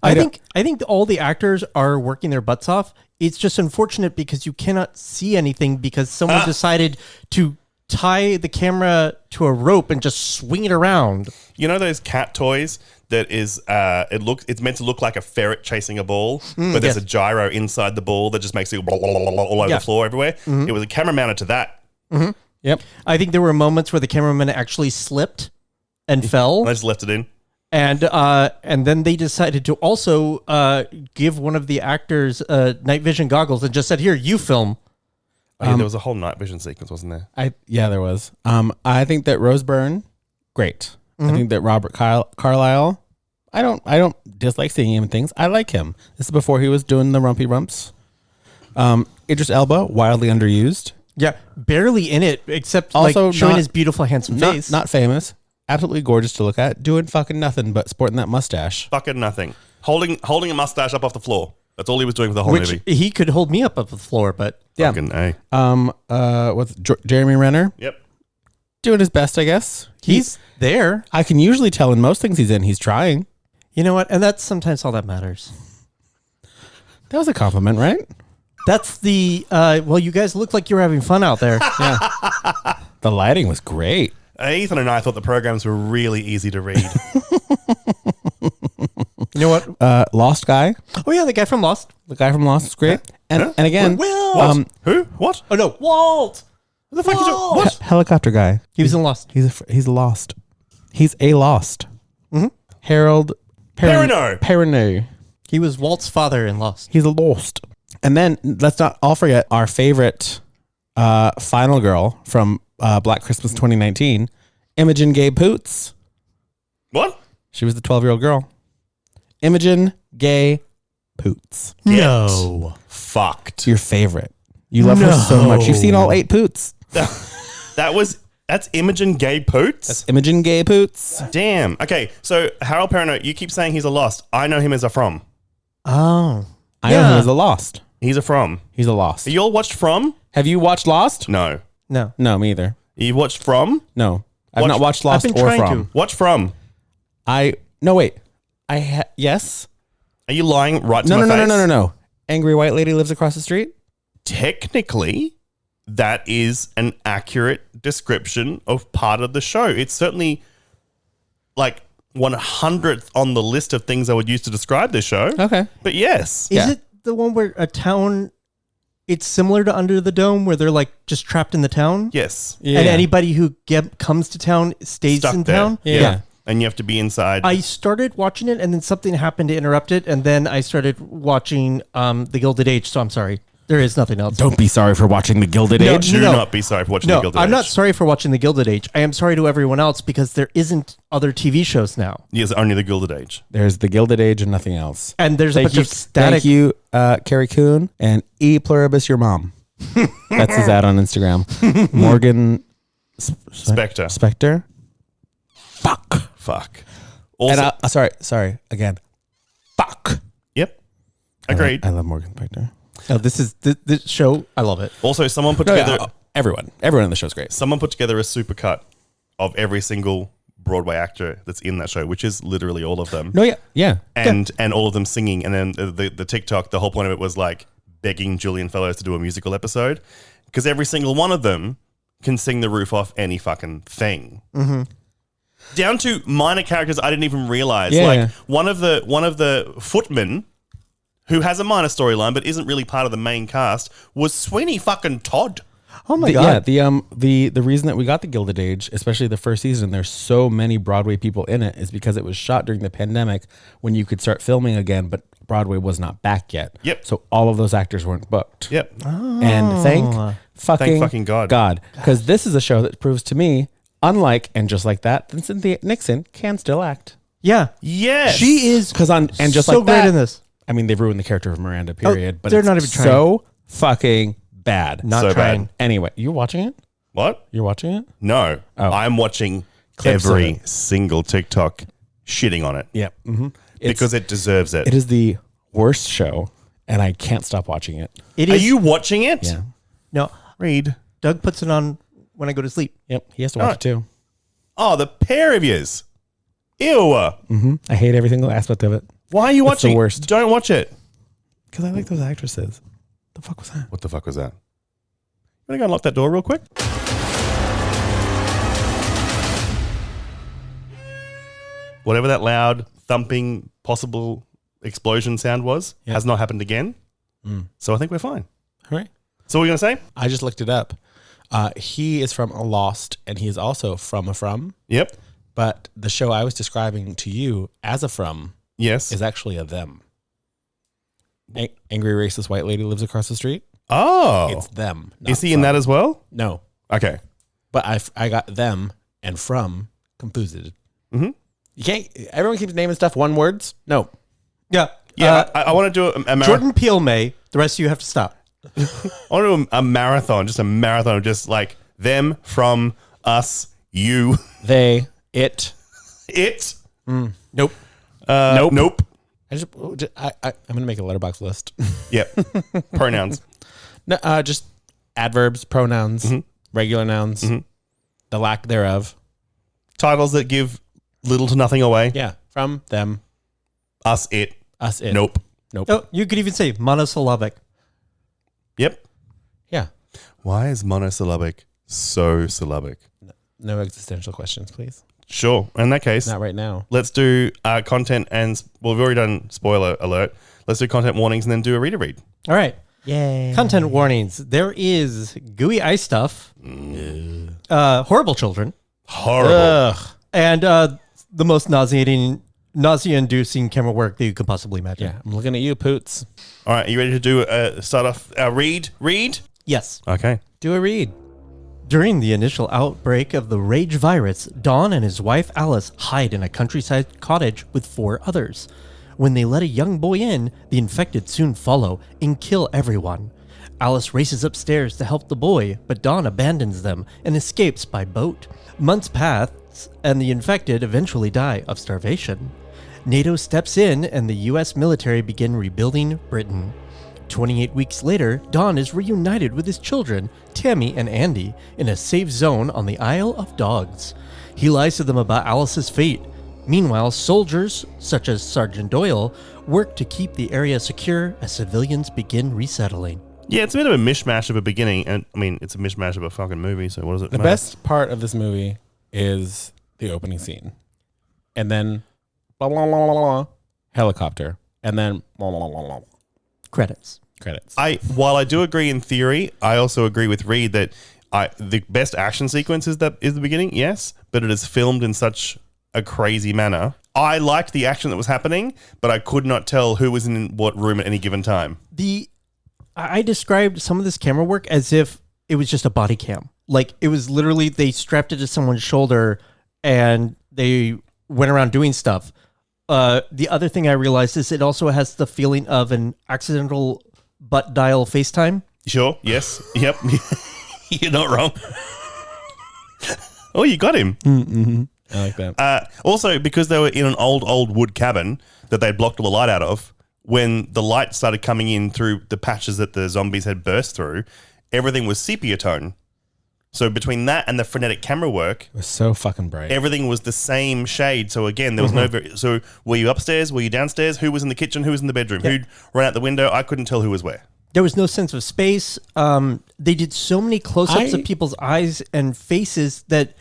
I think all the actors are working their butts off. It's just unfortunate because you cannot see anything because someone decided to tie the camera to a rope and just swing it around. you know those cat toys that is it's meant to look like a ferret chasing a ball, but there's a gyro inside the ball that just makes it all over the floor everywhere. It was a camera mounted to that. Yep. I think there were moments where the cameraman actually slipped and fell. I just left it in. And then they decided to also give one of the actors night vision goggles and just said, "Here, you film." Oh, yeah, there was a whole night vision sequence, wasn't there? Yeah, there was. I think that Rose Byrne, great. I think that Robert Carlyle, I don't dislike seeing him in things. I like him. This is before he was doing the Rumpy Rumps. Idris Elba, wildly underused. Yeah, barely in it, except Also like showing not- his beautiful, handsome face. Not famous. Absolutely gorgeous to look at. Doing fucking nothing but sporting that mustache. Fucking nothing. Holding a mustache up off the floor. That's all he was doing for the whole movie. He could hold me up the floor, but Yeah. Fucking A. What's Jeremy Renner? Yep. Doing his best, I guess. he's there. I can usually tell in most things he's in. He's trying. You know what? And that's sometimes all that matters. That was a compliment, right? That's the well, you guys look like you're having fun out there. Yeah. The lighting was great. Ethan and I thought the programs were really easy to read. You know what? Lost guy. Oh yeah, the guy from Lost. The guy from Lost is great. And again, What? Who? What? Oh no, Walt. What the fuck you doing? What? Helicopter guy. He was in Lost. He's lost. He's a lost. Harold Perrineau. Perrineau. He was Walt's father in Lost. He's a lost. And then let's not all forget our favorite final girl from Black Christmas 2019, Imogen Gay Poots. What? She was the 12-year-old girl. Imogen Gay Poots. No. Fucked. Your favorite. You love her so much. You've seen all 8 Poots. That's Imogen Gay Poots? That's Imogen Gay Poots. Damn. Okay, so Harold Perrineau, you keep saying he's a lost. I know him as a from. Oh. I know him as a lost. He's a from. He's a lost. Have you all watched From? Have you watched Lost? No. No. No, me either. You watched From? No. I've not watched Lost I've been or trying From. to. Watch From. Yes. Are you lying right to No, my no, no, face? no, no, no, no. Angry white lady lives across the street. Technically, that is an accurate description of part of the show. It's certainly like 100th on the list of things I would use to describe this show. Okay. But yes. Is it the one where a town? It's similar to Under the Dome, where they're like just trapped in the town. Yes. Yeah. And anybody who comes to town stays Stuck in there. town. Yeah. And you have to be inside. I started watching it, and then something happened to interrupt it, and then I started watching The Gilded Age. So I'm sorry, there is nothing else. Don't be sorry for watching The Gilded No, Age. Do not be sorry for watching The Gilded Age. I'm not sorry for watching The Gilded Age. I am sorry to everyone else because there isn't other TV shows now, Yes, only The Gilded Age. There's The Gilded Age and nothing else. and there's a bunch of static. Thank you, Carrie Coon and E Pluribus your mom. That's his ad on Instagram. Morgan Spectre. Spectre. Fuck. Also, And sorry again. Fuck. yep. Agreed. I love Morgan Spectre. No, this is this show. I love it. Also, someone put No, together yeah, everyone in the show's great. someone put together a supercut of every single Broadway actor that's in that show, which is literally all of them. No, yeah. And all of them singing. And then the TikTok, the whole point of it was like begging Julian Fellows to do a musical episode because every single one of them can sing the roof off any fucking thing. Mm-hmm. Down to minor characters I didn't even realize. Yeah, like yeah. one of the footmen who has a minor storyline but isn't really part of the main cast was Sweeney fucking Todd. Oh my god! Yeah, the reason that we got The Gilded Age, especially the first season, there's so many Broadway people in it, is because it was shot during the pandemic when you could start filming again, but Broadway was not back yet. Yep. So all of those actors weren't booked. Yep. And thank fucking God. God, because this is a show that proves to me, unlike and just like that, that Cynthia Nixon can still act. Yeah, Yes. she is Just so like great that, in this. I mean, they've ruined the character of Miranda. Period. But they're it's not even trying. so fucking bad. Not So trying. bad. Anyway, you watching it? What? You're watching it? No. Oh. I'm watching Clips of every it. single TikTok shitting on it Yep. Mm-hmm. because it deserves it. It is the worst show, and I can't stop watching it. It Are is. you watching it? Yeah. No, Read. Doug puts it on when I go to sleep. Yep. He has to watch it too. Oh, the pair of yous. Ew. Mm-hmm. I hate every single aspect of it Why are you It's watching? the worst. Don't watch it. because I like those actresses. The fuck was that? What the fuck was that? You want to go unlock that door real quick? Whatever that loud, thumping, possible explosion sound was has not happened again. So I think we're fine. All right. So what are you going to say? I just looked it up. He is from a Lost, and he is also from a From. Yep. But the show I was describing to you as a From Yes. is actually a Them. Angry racist white lady lives across the street. Oh. It's Them. not Is he in From. that as well? No. Okay. But I got Them and From confused. Mhm. You can't. Everyone keeps naming stuff one words. No. Yeah, Yeah, I want to do a marathon. Jordan Peele may. The rest of you have to stop. I want to do a marathon, just a marathon of just like them, from, us, you, They. It. it. Nope. Nope. I'm gonna make a letterbox list. Yep. Pronouns. No, just adverbs, pronouns, regular nouns, the lack thereof. Titles that give little to nothing away. Yeah, from, them, Us, it. us, it. Nope. Oh, you could even say monosyllabic. Yep. Yeah. Why is monosyllabic so syllabic? No existential questions, please. Sure. In that case, Not right now. let's do content and, well, we've already done spoiler alert. Let's do content warnings and then do a reader read. All right. Yay. Content warnings. There is gooey eye stuff, horrible children, Horrible. and the most nausea-inducing camera work that you could possibly imagine. Yeah, I'm looking at you, Poots. All right. Are you ready to do start off read? Read? Yes. Okay. Do a read. During the initial outbreak of the rage virus, Don and his wife Alice hide in a countryside cottage with 4 others. When they let a young boy in, the infected soon follow and kill everyone. Alice races upstairs to help the boy, but Don abandons them and escapes by boat. Months pass, and the infected eventually die of starvation. NATO steps in, and the US military begin rebuilding Britain. 28 weeks later, Don is reunited with his children, Tammy and Andy, in a safe zone on the Isle of Dogs. He lies to them about Alice's fate. Meanwhile, soldiers, such as Sergeant Doyle, work to keep the area secure as civilians begin resettling. Yeah, it's a bit of a mishmash of a beginning, and I mean, it's a mishmash of a fucking movie, so what does it The matter? best part of this movie is the opening scene. And then blah, blah, blah, blah, blah, helicopter. And then blah, blah, blah, blah. Credits. While I do agree in theory, I also agree with Reed that the best action sequence is the beginning, yes, but it is filmed in such a crazy manner. I liked the action that was happening, but I could not tell who was in what room at any given time. I described some of this camera work as if it was just a body cam. Like, it was literally, they strapped it to someone's shoulder and they went around doing stuff. The other thing I realized is it also has the feeling of an accidental butt dial FaceTime. Sure, yes, yep. You're not wrong. Oh, you got him. Mm-hmm. I like that. Also, because they were in an old wood cabin that they'd blocked all the light out of, when the light started coming in through the patches that the zombies had burst through, everything was sepia tone. So between that and the frenetic camera work, It was so fucking bright. everything was the same shade. So again, there was no... So were you upstairs? Were you downstairs? Who was in the kitchen? Who was in the bedroom? Yeah. Who ran out the window? I couldn't tell who was where. There was no sense of space. They did so many close-ups of people's eyes and faces that...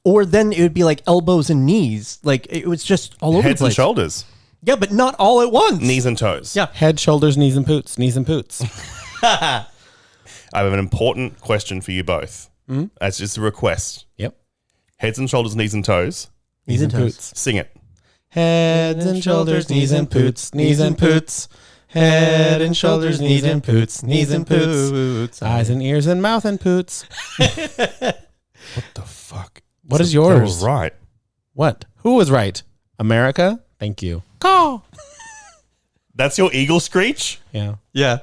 Or then it would be like elbows and knees. Like, it was just all over the Heads place. and shoulders. Yeah, but not all at once. Knees and toes. Yeah. Head, shoulders, knees, and poots. Knees and poots. I have an important question for you both. That's just a request. Yep. Heads and shoulders, knees and toes. Knees and toes. Sing it. Heads and shoulders, knees and poots. Knees and poots. Head and shoulders, knees and poots. Knees and poots. Eyes and ears and mouth and poots. What the fuck? What is That yours? was right. What? Who was right? America? Thank you. Call. That's your eagle screech? Yeah. Yeah.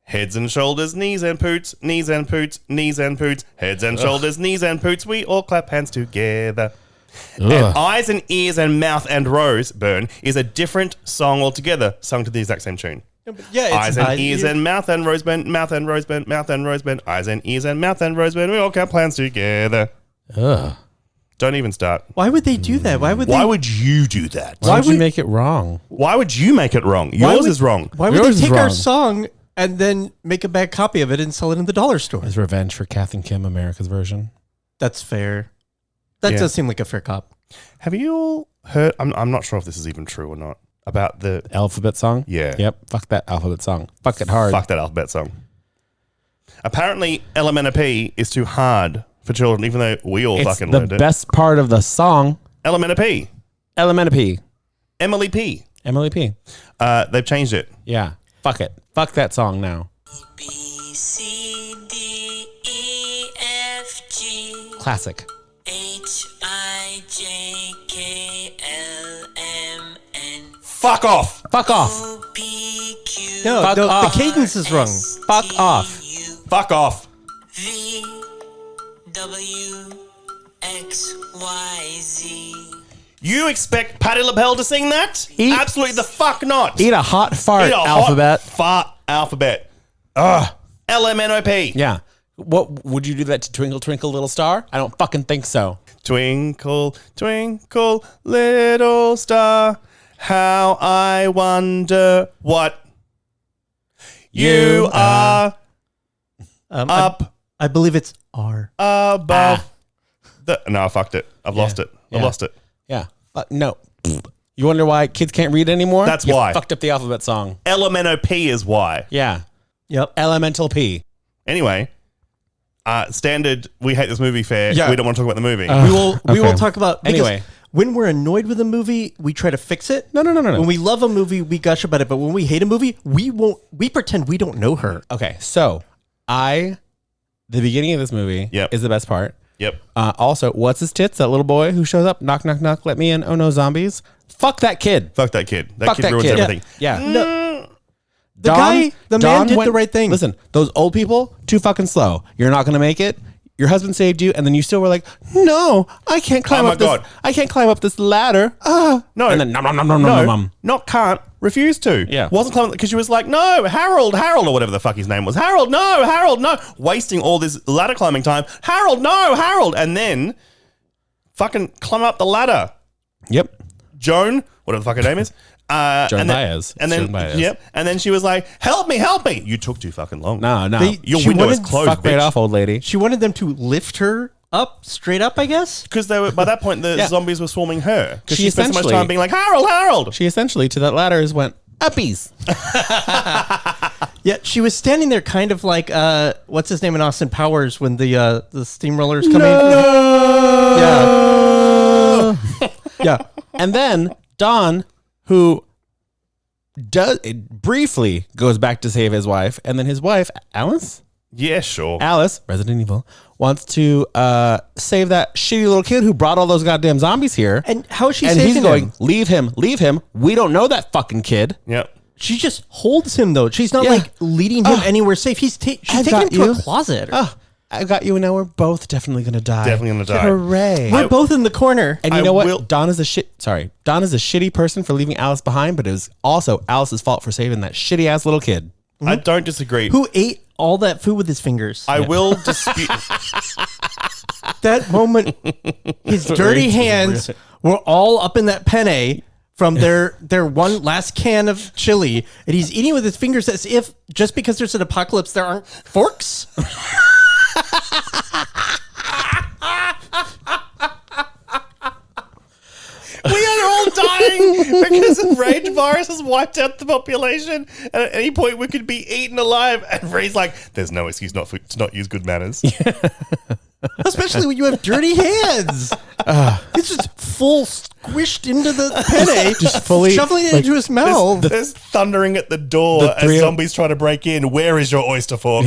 Heads and shoulders, knees and poots, knees and poots, knees and poots, heads and shoulders, knees and poots. We all clap hands together. And eyes and ears and mouth and rose, burn, is a different song altogether, sung to the exact same tune. Yeah, Eyes and ears and mouth and rose burn, mouth and rose burn, mouth and rose burn, eyes and ears and mouth and rose burn. We all clap hands together. Ugh. Don't even start. Why would they do that? Why would you do that? Why would you make it wrong? Why would you make it wrong? Yours is wrong. Why would Yours they is take our wrong. song and then make a bad copy of it and sell it in the dollar store? As revenge for Kath and Kim, America's version. That's fair. That Yeah. does seem like a fair cop. Have you all heard? I'm not sure if this is even true or not. About the Alphabet song? Yeah. Yep. Fuck that alphabet song. Fuck it hard. Fuck that alphabet song. Apparently, Elementary is too hard for children, even though we all It's fucking the learned it. best part of the song. Elementary. Elementary. Emily P. Emily P. They've changed it. Yeah. Fuck it. Fuck that song now. Classic. Fuck off. Fuck off. No, Fuck the off. cadence is wrong. Fuck off. Fuck off. You expect Patti LaBelle to sing that? Absolutely the fuck not. Eat a hot fart, Eat a alphabet. Hot fart alphabet. Ugh. LMNOP. Yeah. What would you do that to Twinkle Twinkle Little Star? I don't fucking think so. Twinkle, twinkle, little star, how I wonder what you are up I believe it's R. above. No, I fucked it. I've lost it. I've Yeah. lost it. Yeah. No. You wonder why kids can't read anymore? That's You why. fucked up the alphabet song. LMNOP is why. Yeah. Yep. Elemental P. Anyway, standard, we hate this movie fair. Yeah. We don't want to talk about the movie. We will talk about because Anyway. when we're annoyed with a movie, we try to fix it. No. When we love a movie, we gush about it. But when we hate a movie, we won't. We pretend we don't know her. Okay. So, the beginning of this movie is the best part. Yep. Also, what's his tits? That little boy who shows up, knock, knock, knock, let me in. Oh no, zombies. Fuck that kid. Fuck that kid. That Fuck kid that ruins kid. everything. Yeah. No. The man did the right thing. Listen, those old people, too fucking slow. You're not going to make it. your husband saved you, and then you still were like, no, I can't climb up this. I can't climb up this ladder. No, and then nom. Not can't, refused to. Yeah. Wasn't climbing because she was like, no, Harold, or whatever the fuck his name was. Harold, no. Wasting all this ladder climbing time. Harold. And then fucking climb up the ladder. Yep. Joan, whatever the fuck her name is. Joan Baez. And then, yep. And then she was like, help me. You took too fucking long. No. Your window is closed, Fuck right off, old lady. She wanted them to lift her up, straight up, I guess? Because they were, by that point, the zombies were swarming her. Because she spent so much essentially- time being like, Harold. She essentially, to that ladder, went, uppies. Yeah, she was standing there kind of like, what's his name in Austin Powers when the steamrollers come in? Yeah. Yeah. And then Don, who briefly goes back to save his wife, and then his wife, Alice, Resident Evil, wants to save that shitty little kid who brought all those goddamn zombies here. And how is she and saving he's going, him? leave him. We don't know that fucking kid. Yep. She just holds him, though. She's not like leading him anywhere safe. She's taking him to a closet. I got you, and now we're both definitely gonna die. Hooray! We're both in the corner. And you know what? Don is a shitty person for leaving Alice behind, but it was also Alice's fault for saving that shitty ass little kid. I don't disagree. Who ate all that food with his fingers? I will dispute. That moment, his dirty hands were all up in that penne from their one last can of chili, and he's eating with his fingers as if just because there's an apocalypse there aren't forks. We are all dying because a rage virus has wiped out the population. And at any point, we could be eaten alive. And Ray's like, there's no excuse not to not use good manners. Especially when you have dirty hands. It's just full squished into the penne, just fully shoveling it into his mouth. There's thundering at the door as zombies try to break in. Where is your oyster fork?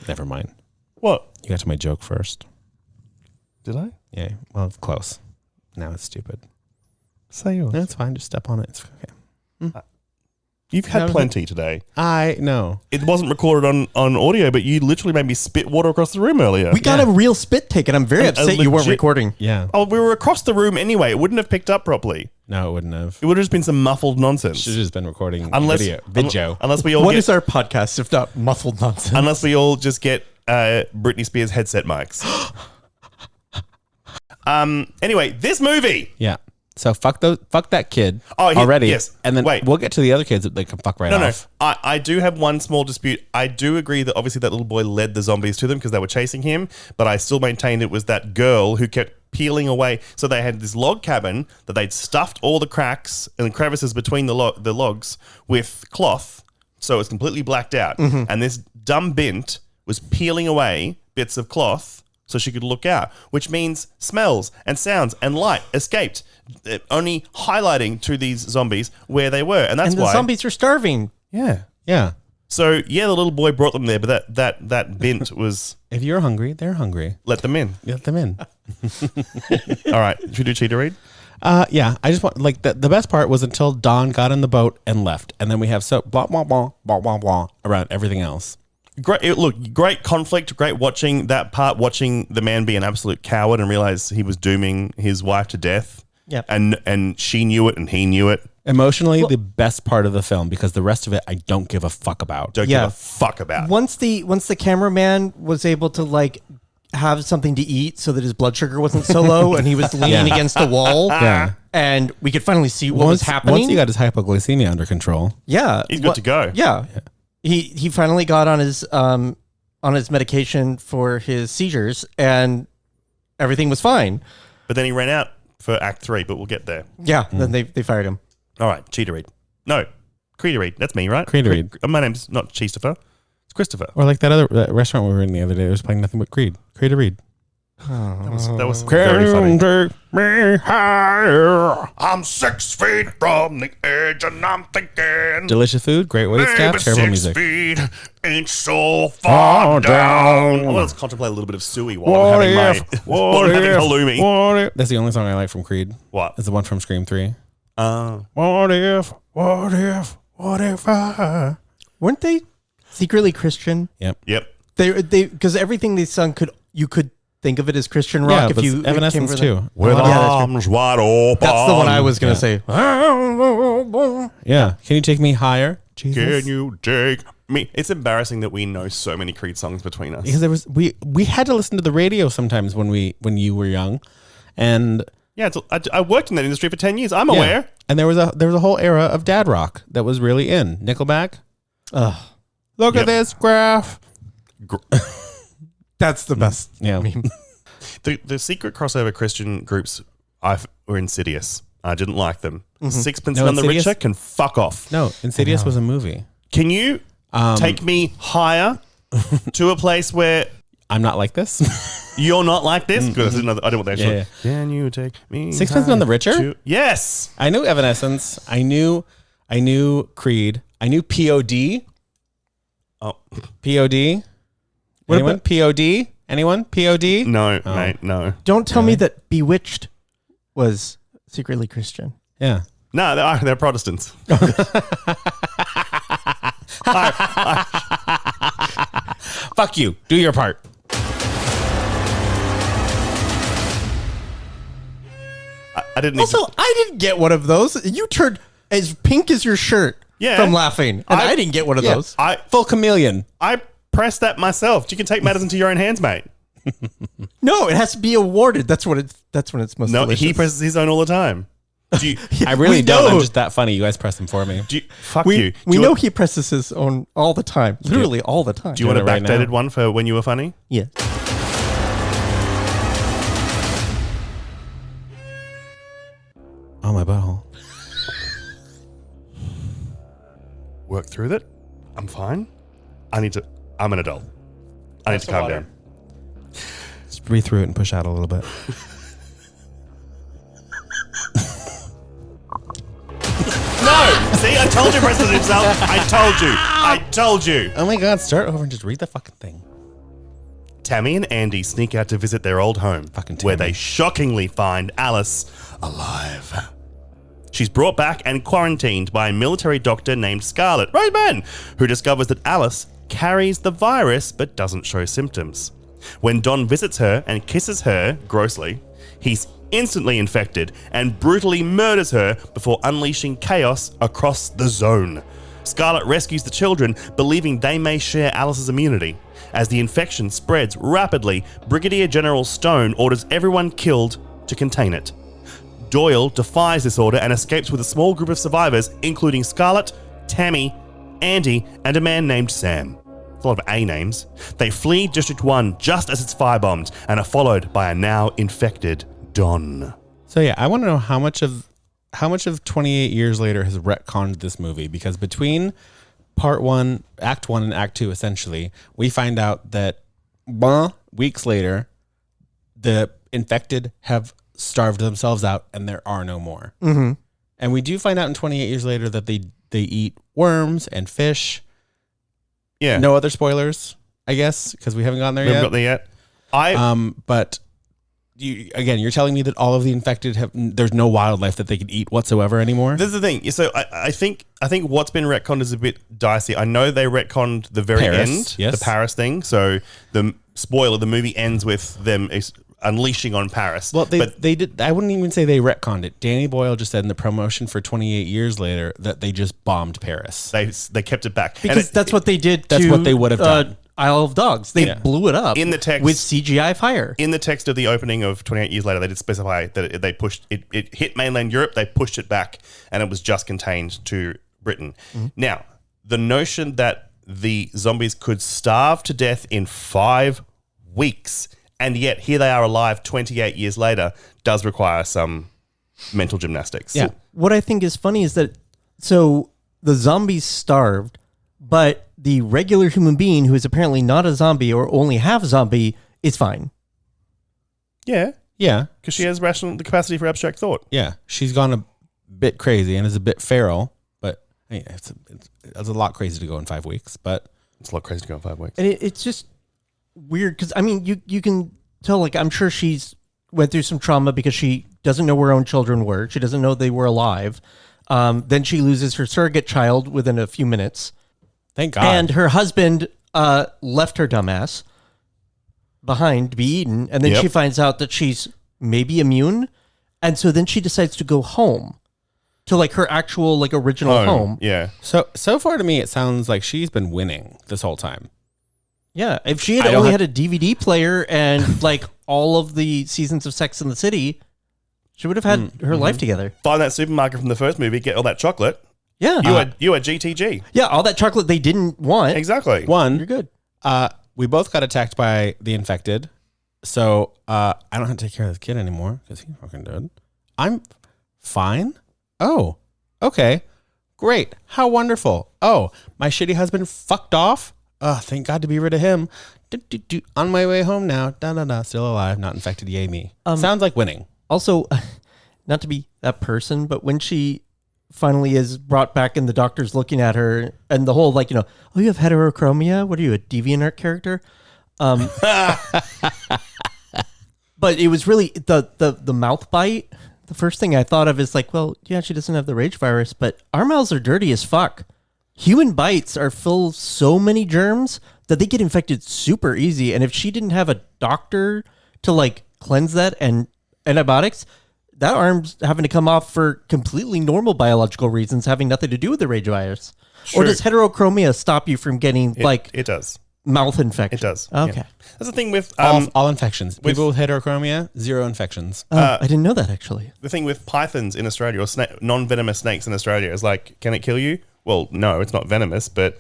Never mind. What? You got to my joke first. Did I? Yeah. Well, close. Now it's stupid. Say yours. No, it's fine. Just step on it. It's okay. You've had plenty today. I know. It wasn't recorded on audio, but you literally made me spit water across the room earlier. We got a real spit take, and I'm very upset you weren't recording. Yeah. Oh, we were across the room anyway. It wouldn't have picked up properly. No, it wouldn't have. It would have just been some muffled nonsense. Should have just been recording video. Unless we all What is our podcast if not muffled nonsense? Unless we all just get Britney Spears headset mics. Anyway, this movie. Yeah. So fuck that kid already. Yes. And then we'll get to the other kids that they can fuck right off. No. I do have one small dispute. I do agree that obviously that little boy led the zombies to them because they were chasing him, but I still maintained it was that girl who kept peeling away. So they had this log cabin that they'd stuffed all the cracks and crevices between the logs with cloth, so it was completely blacked out. Mm-hmm. And this dumb bint was peeling away bits of cloth so she could look out, which means smells and sounds and light escaped, only highlighting to these zombies where they were. And that's why the zombies are starving. Yeah. Yeah. So, yeah, the little boy brought them there, but that bint was... If you're hungry, they're hungry. Let them in. Let them in. All right. Should we do cheetah read? Yeah. I just want, like, the best part was until Don got in the boat and left. And then we have blah, blah, blah, blah, blah, blah around everything else. Great conflict, great watching that part, watching the man be an absolute coward and realize he was dooming his wife to death. Yep. And she knew it and he knew it. Emotionally, the best part of the film, because the rest of it I don't give a fuck about. Give a fuck about. Once the cameraman was able to like have something to eat so that his blood sugar wasn't so low and he was leaning against the wall. Yeah. And we could finally see what was happening. Once he got his hypoglycemia under control. Yeah. He's good to go. Yeah. He finally got on his medication for his seizures and everything was fine. But then he ran out for Act 3, but we'll get there. Yeah, then they fired him. All right, cheetah read. No, Creeder read. That's me, right? Creeder read. My name's not Cheesterfer. It's Christopher. Or like that other restaurant we were in the other day. It was playing nothing but Creed. Creeder read. That was very funny. Take me higher. I'm 6 feet from the edge and I'm thinking. Delicious food, great wait staff, terrible music. 6 feet ain't so far down. I want to contemplate a little bit of suey while I'm having halloumi. That's the only song I like from Creed. What? It's the one from Scream 3. What if I... Weren't they secretly Christian? Yep. They because everything they sung you could think of it as Christian rock. Yeah, if you Evanescence too. With arms wide open. That's the one I was gonna say. Yeah. Can you take me higher? Jesus. Can you take me? It's embarrassing that we know so many Creed songs between us. Because we had to listen to the radio sometimes when you were young, and Yeah, I worked in that industry for 10 years. I'm aware. And there was a whole era of dad rock that was really in. Nickelback. Look at this graph. That's the best. Yeah. The secret crossover Christian groups were insidious. I didn't like them. Sixpence No, None the Insidious- Richer can fuck off. No, Insidious was a movie. Can you take me higher to a place where I'm not like this. you're not like this? Because I don't know what they're Yeah, yeah. Can you take me Sixpence None the Richer? Yes. I knew Evanescence. I knew Creed. I knew POD. Oh. POD. Anyone? POD? Anyone? POD? No, mate, no. Don't tell me that Bewitched was secretly Christian. Yeah. No, they're Protestants. Fuck you. Do your part. I didn't Also, I didn't get one of those. You turned as pink as your shirt from laughing, and I didn't get one of those. Full chameleon. I pressed that myself. You can take matters into your own hands, mate. No, it has to be awarded. That's when it's most No, delicious. he presses his own all the time. Do you, I really we don't. know. I'm just that funny. You guys press them for me. fuck we you. Do we you know want, he presses his own all the time. Literally all the time. do you want a Doing it right backdated now. one for when you were funny? Yeah. Oh, my butthole. Work through that. I'm fine. I'm an adult. I need to calm down. Just breathe through it and push out a little bit. No! See, I told you, President himself. I told you. Oh my God, start over and just read the fucking thing. Tammy and Andy sneak out to visit their old home, where they shockingly find Alice alive. She's brought back and quarantined by a military doctor named Scarlett, right man, who discovers that Alice carries the virus but doesn't show symptoms. When Don visits her and kisses her, grossly, he's instantly infected and brutally murders her before unleashing chaos across the zone. Scarlett rescues the children, believing they may share Alice's immunity. As the infection spreads rapidly, Brigadier General Stone orders everyone killed to contain it. Doyle defies this order and escapes with a small group of survivors, including Scarlett, Tammy, Andy, and a man named Sam. It's a lot of A names. They flee District 1 just as it's firebombed and are followed by a now infected Don. So yeah, I want to know how much of 28 years later has retconned this movie, because between part 1, act 1 and act 2, essentially, we find out that weeks later, the infected have starved themselves out and there are no more. Mm-hmm. And we do find out in 28 years later that they eat worms and fish. Yeah. No other spoilers, I guess, because we haven't gotten there We yet. haven't got there yet. But you're telling me that all of the infected there's no wildlife that they could eat whatsoever anymore? This is the thing. So I think what's been retconned is a bit dicey. I know they retconned the very Paris, end, yes. the Paris thing. So the movie ends with them unleashing on Paris. Well, they did. I wouldn't even say they retconned it. Danny Boyle just said in the promotion for 28 years later that they just bombed Paris. They kept it back Because that's what they did. That's what they would have done. Isle of Dogs. They blew it up in the text with CGI fire. In the text of the opening of 28 years later, they did specify that they pushed it. It hit mainland Europe. They pushed it back, and it was just contained to Britain. Mm-hmm. Now, the notion that the zombies could starve to death in 5 weeks, and yet here they are alive 28 years later, does require some mental gymnastics. Yeah. What I think is funny is that so the zombies starved, but the regular human being who is apparently not a zombie or only half zombie is fine. Yeah. Yeah. Because she has the capacity for abstract thought. Yeah. She's gone a bit crazy and is a bit feral, but it's a lot crazy to go in 5 weeks, but it's a lot crazy to go in 5 weeks. And it's just weird because, I mean, you can tell, like, I'm sure she's went through some trauma because she doesn't know where her own children were. She doesn't know they were alive. Then she loses her surrogate child within a few minutes. Thank God. And her husband left her dumbass behind to be eaten, and then she finds out that she's maybe immune, and so then she decides to go home to like her actual like original home. Yeah. So far to me, it sounds like she's been winning this whole time. Yeah, if she had only had a DVD player and like all of the seasons of Sex and the City, she would have had her life together. Find that supermarket from the first movie, get all that chocolate. Yeah. You had GTG. Yeah, all that chocolate they didn't want. Exactly. You're good. We both got attacked by the infected, so I don't have to take care of this kid anymore because he's fucking dead. I'm fine. Oh, okay. Great. How wonderful. Oh, my shitty husband fucked off. Oh, thank God to be rid of him. On my way home now. Still alive, not infected. Yay me. Sounds like winning. Also, not to be that person, but when she finally is brought back and the doctor's looking at her and the whole like, you have heterochromia? What are you, a DeviantArt character? But it was really the mouth bite. The first thing I thought of is like, well, yeah, she doesn't have the rage virus, but our mouths are dirty as fuck. Human bites are full of so many germs that they get infected super easy. And if she didn't have a doctor to like cleanse that and antibiotics, that arm's having to come off for completely normal biological reasons, having nothing to do with the rage virus. Sure. Or does heterochromia stop you from getting It does. mouth infection? It does. Okay. Yeah. That's the thing with all infections. People with heterochromia, 0 infections. I didn't know that actually. The thing with pythons in Australia or non-venomous snakes in Australia is like, can it kill you? Well, no, it's not venomous, but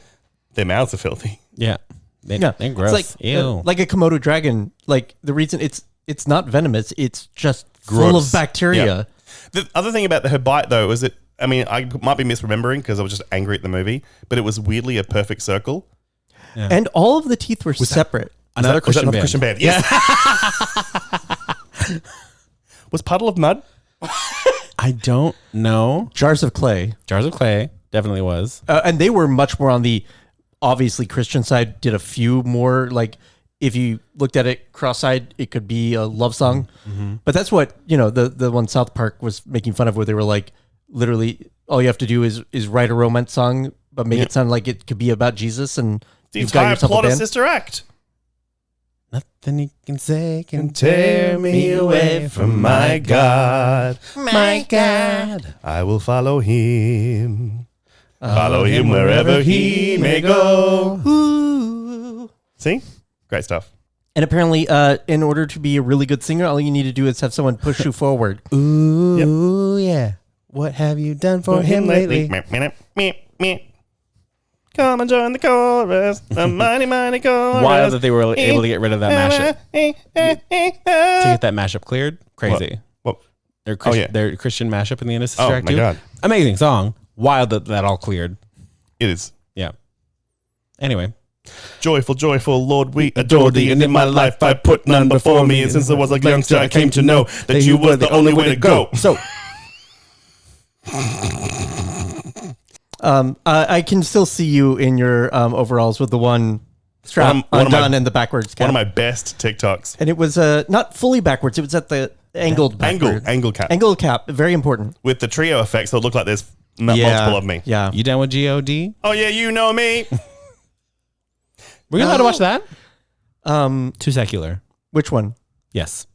their mouths are filthy. Yeah. They're gross. It's like, Ew. like a Komodo dragon. Like the reason it's not venomous, it's just Gross. full of bacteria. Yeah. The other thing about her bite, though, is that, I mean, I might be misremembering because I was just angry at the movie, but it was weirdly a perfect circle. Yeah. And all of the teeth were separate. Another Christian band. Christian band. Yes. Was Puddle of Mud? I don't know. Jars of Clay. Jars of Clay definitely was. And they were much more on the obviously Christian side, did a few more, like, if you looked at it cross-eyed, it could be a love song. Mm-hmm. But that's what, the one South Park was making fun of, where they were like, literally, all you have to do is write a romance song, but make it sound like it could be about Jesus, and The you've got entire yourself a plot of band. Sister Act. Nothing you can say can Tear me away from my God. My God. I will follow him. Follow him wherever he may go. Ooh. See? Great stuff. And apparently, in order to be a really good singer, all you need to do is have someone push you forward. Ooh, yeah. What have you done for him lately? Come and join the chorus. The mighty, mighty chorus. Wild that they were able to get rid of that mashup. To get that mashup cleared. Crazy. What? Their Christian mashup in the end of Sister Oh, Act my 2. God. Amazing song. Wild that all cleared. It is. Yeah. Anyway. Joyful, joyful, Lord, we adore thee. And in my life I put none before me. And since I was a youngster, I came to know that you were the only way to go. So, I can still see you in your overalls with the one strap undone and the backwards cap. One of my best TikToks. And it was not fully backwards. It was at the angled backwards. Angle cap. Angled cap. Very important. With the trio effect, so it looked like there's multiple of me. Yeah. you down with G.O.D.? Oh, yeah, you know me. Were you allowed to watch that? Too secular. Which one? Yes.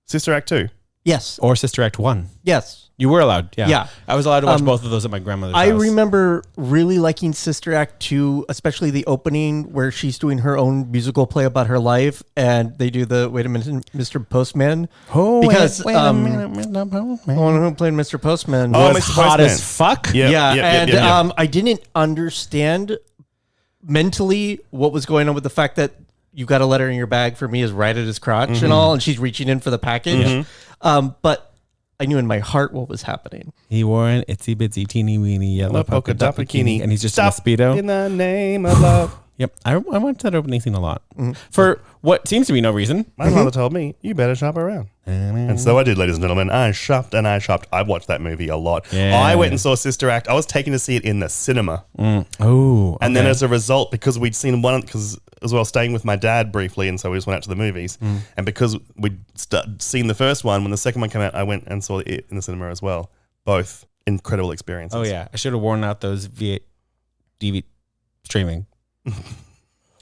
Sister Act 2. Yes. Or Sister Act 1. Yes. You were allowed. Yeah. Yeah. I was allowed to watch both of those at my grandmother's house. I remember really liking Sister Act 2, especially the opening where she's doing her own musical play about her life, and they do the wait a minute, Mr. Postman. Oh, because wait a minute, Mr. Postman. one who played Mr. Postman Oh, was Mr. hot Postman. as fuck. and I didn't understand mentally what was going on with the fact that you got a letter in your bag for me is right at his crotch and all, and she's reaching in for the package. But I knew in my heart what was happening. He wore an itsy bitsy teeny weeny yellow polka dot bikini, and he's just Stop in a Speedo. in the name of love. Yep. I watched that opening scene a lot. For what seems to be no reason. My mother told me, you better shop around. And so I did, ladies and gentlemen. I shopped and I shopped. I watched that movie a lot. Yeah. I went and saw Sister Act. I was taken to see it in the cinema. Oh. And then as a result, because we'd seen one, because as well staying with my dad briefly, and so we just went out to the movies. And because we'd seen the first one, when the second one came out, I went and saw it in the cinema as well. Both incredible experiences. Oh, yeah. I should have worn out those V8 DV streaming.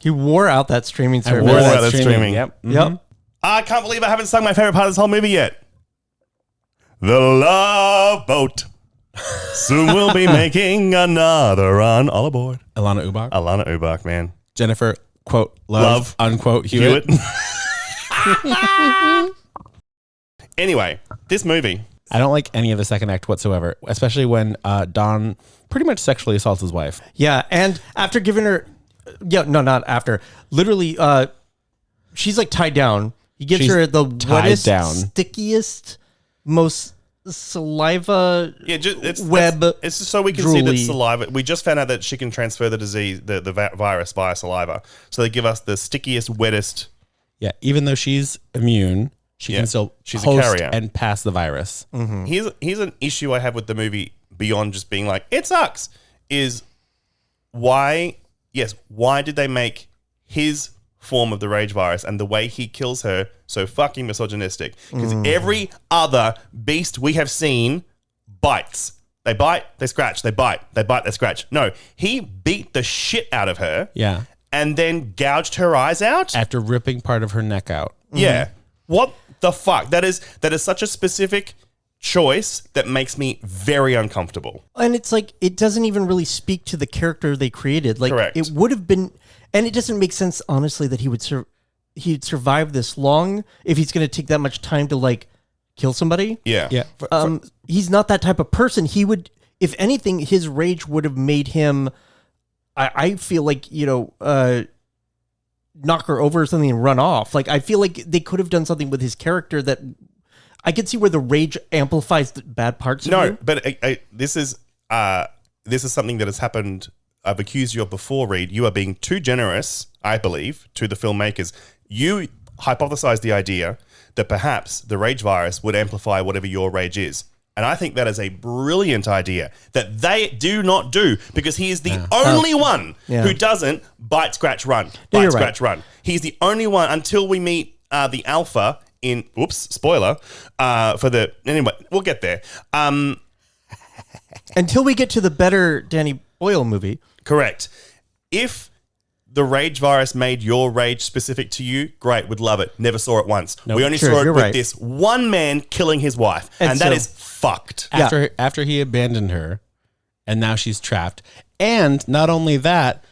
He wore out that streaming I service. wore that that streaming. streaming. Yep. Yep. I can't believe I haven't sung my favorite part of this whole movie yet. The Love Boat. Soon we'll be making another run. All aboard. Alana Ubach. Alana Ubach, man. Jennifer, quote, love, unquote, Hewitt. Anyway, this movie. I don't like any of the second act whatsoever, especially when Don pretty much sexually assaults his wife. Yeah, and after giving her, not after. Literally, she's like tied down. He gives She's her the tied wettest, down. stickiest, most saliva web. It's just so we can see that drooly. saliva. We just found out that she can transfer the disease, the virus via saliva. So they give us the stickiest, wettest. Yeah, even though she's immune, she can still she's a host carrier and pass the virus. Mm-hmm. Here's an issue I have with the movie beyond just being like it sucks. Is why did they make his form of the rage virus and the way he kills her so fucking misogynistic? Because every other beast we have seen bites. They bite, they scratch, they bite, they scratch. No, he beat the shit out of her. Yeah. And then gouged her eyes out after ripping part of her neck out. Yeah. What the fuck? That is such a specific choice that makes me very uncomfortable. And it's like, it doesn't even really speak to the character they created. Like, Correct. It would have been, and it doesn't make sense, honestly, that he'd survive this long if he's going to take that much time to, like, kill somebody. Yeah. Yeah. He's not that type of person. He would, if anything, his rage would have made him, I feel like, knock her over or something and run off. Like, I feel like they could have done something with his character that I could see where the rage amplifies the bad parts of him. But this is something that has happened. I've accused you of before, Reed. You are being too generous, I believe, to the filmmakers. You hypothesized the idea that perhaps the rage virus would amplify whatever your rage is. And I think that is a brilliant idea that they do not do, because he is the only one who doesn't bite, scratch, run. Bite, scratch, run. He's the only one until we meet the alpha in, spoiler, anyway, we'll get there. Until we get to the better Danny Boyle movie. Correct. If the rage virus made your rage specific to you, great, would love it. Never saw it once. Nope. We only Sure, saw it you're with right. this one man killing his wife. And that so- is fucked. After he abandoned her, and now she's trapped. And not only that,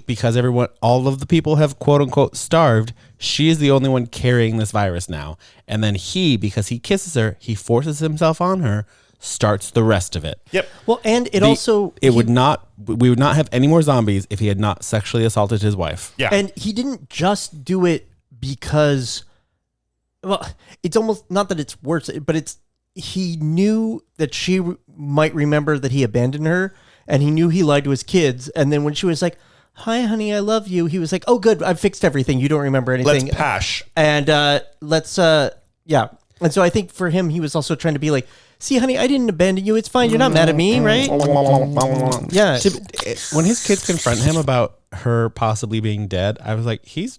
because all of the people have quote unquote starved, she is the only one carrying this virus now. And then because he kisses her, he forces himself on her, starts the rest of it. Yep. Well, and we would not have any more zombies if he had not sexually assaulted his wife. Yeah. And he didn't just do it because, well, it's almost not that it's worse, but he knew that she might remember that he abandoned her, and he knew he lied to his kids. And then when she was like, "Hi, honey, I love you," he was like, "Oh, good, I've fixed everything. You don't remember anything. Let's pash." And let's. And so I think for him, he was also trying to be like, "See, honey, I didn't abandon you. It's fine. You're not mad at me, right?" Yeah. When his kids confront him about her possibly being dead, I was like, it's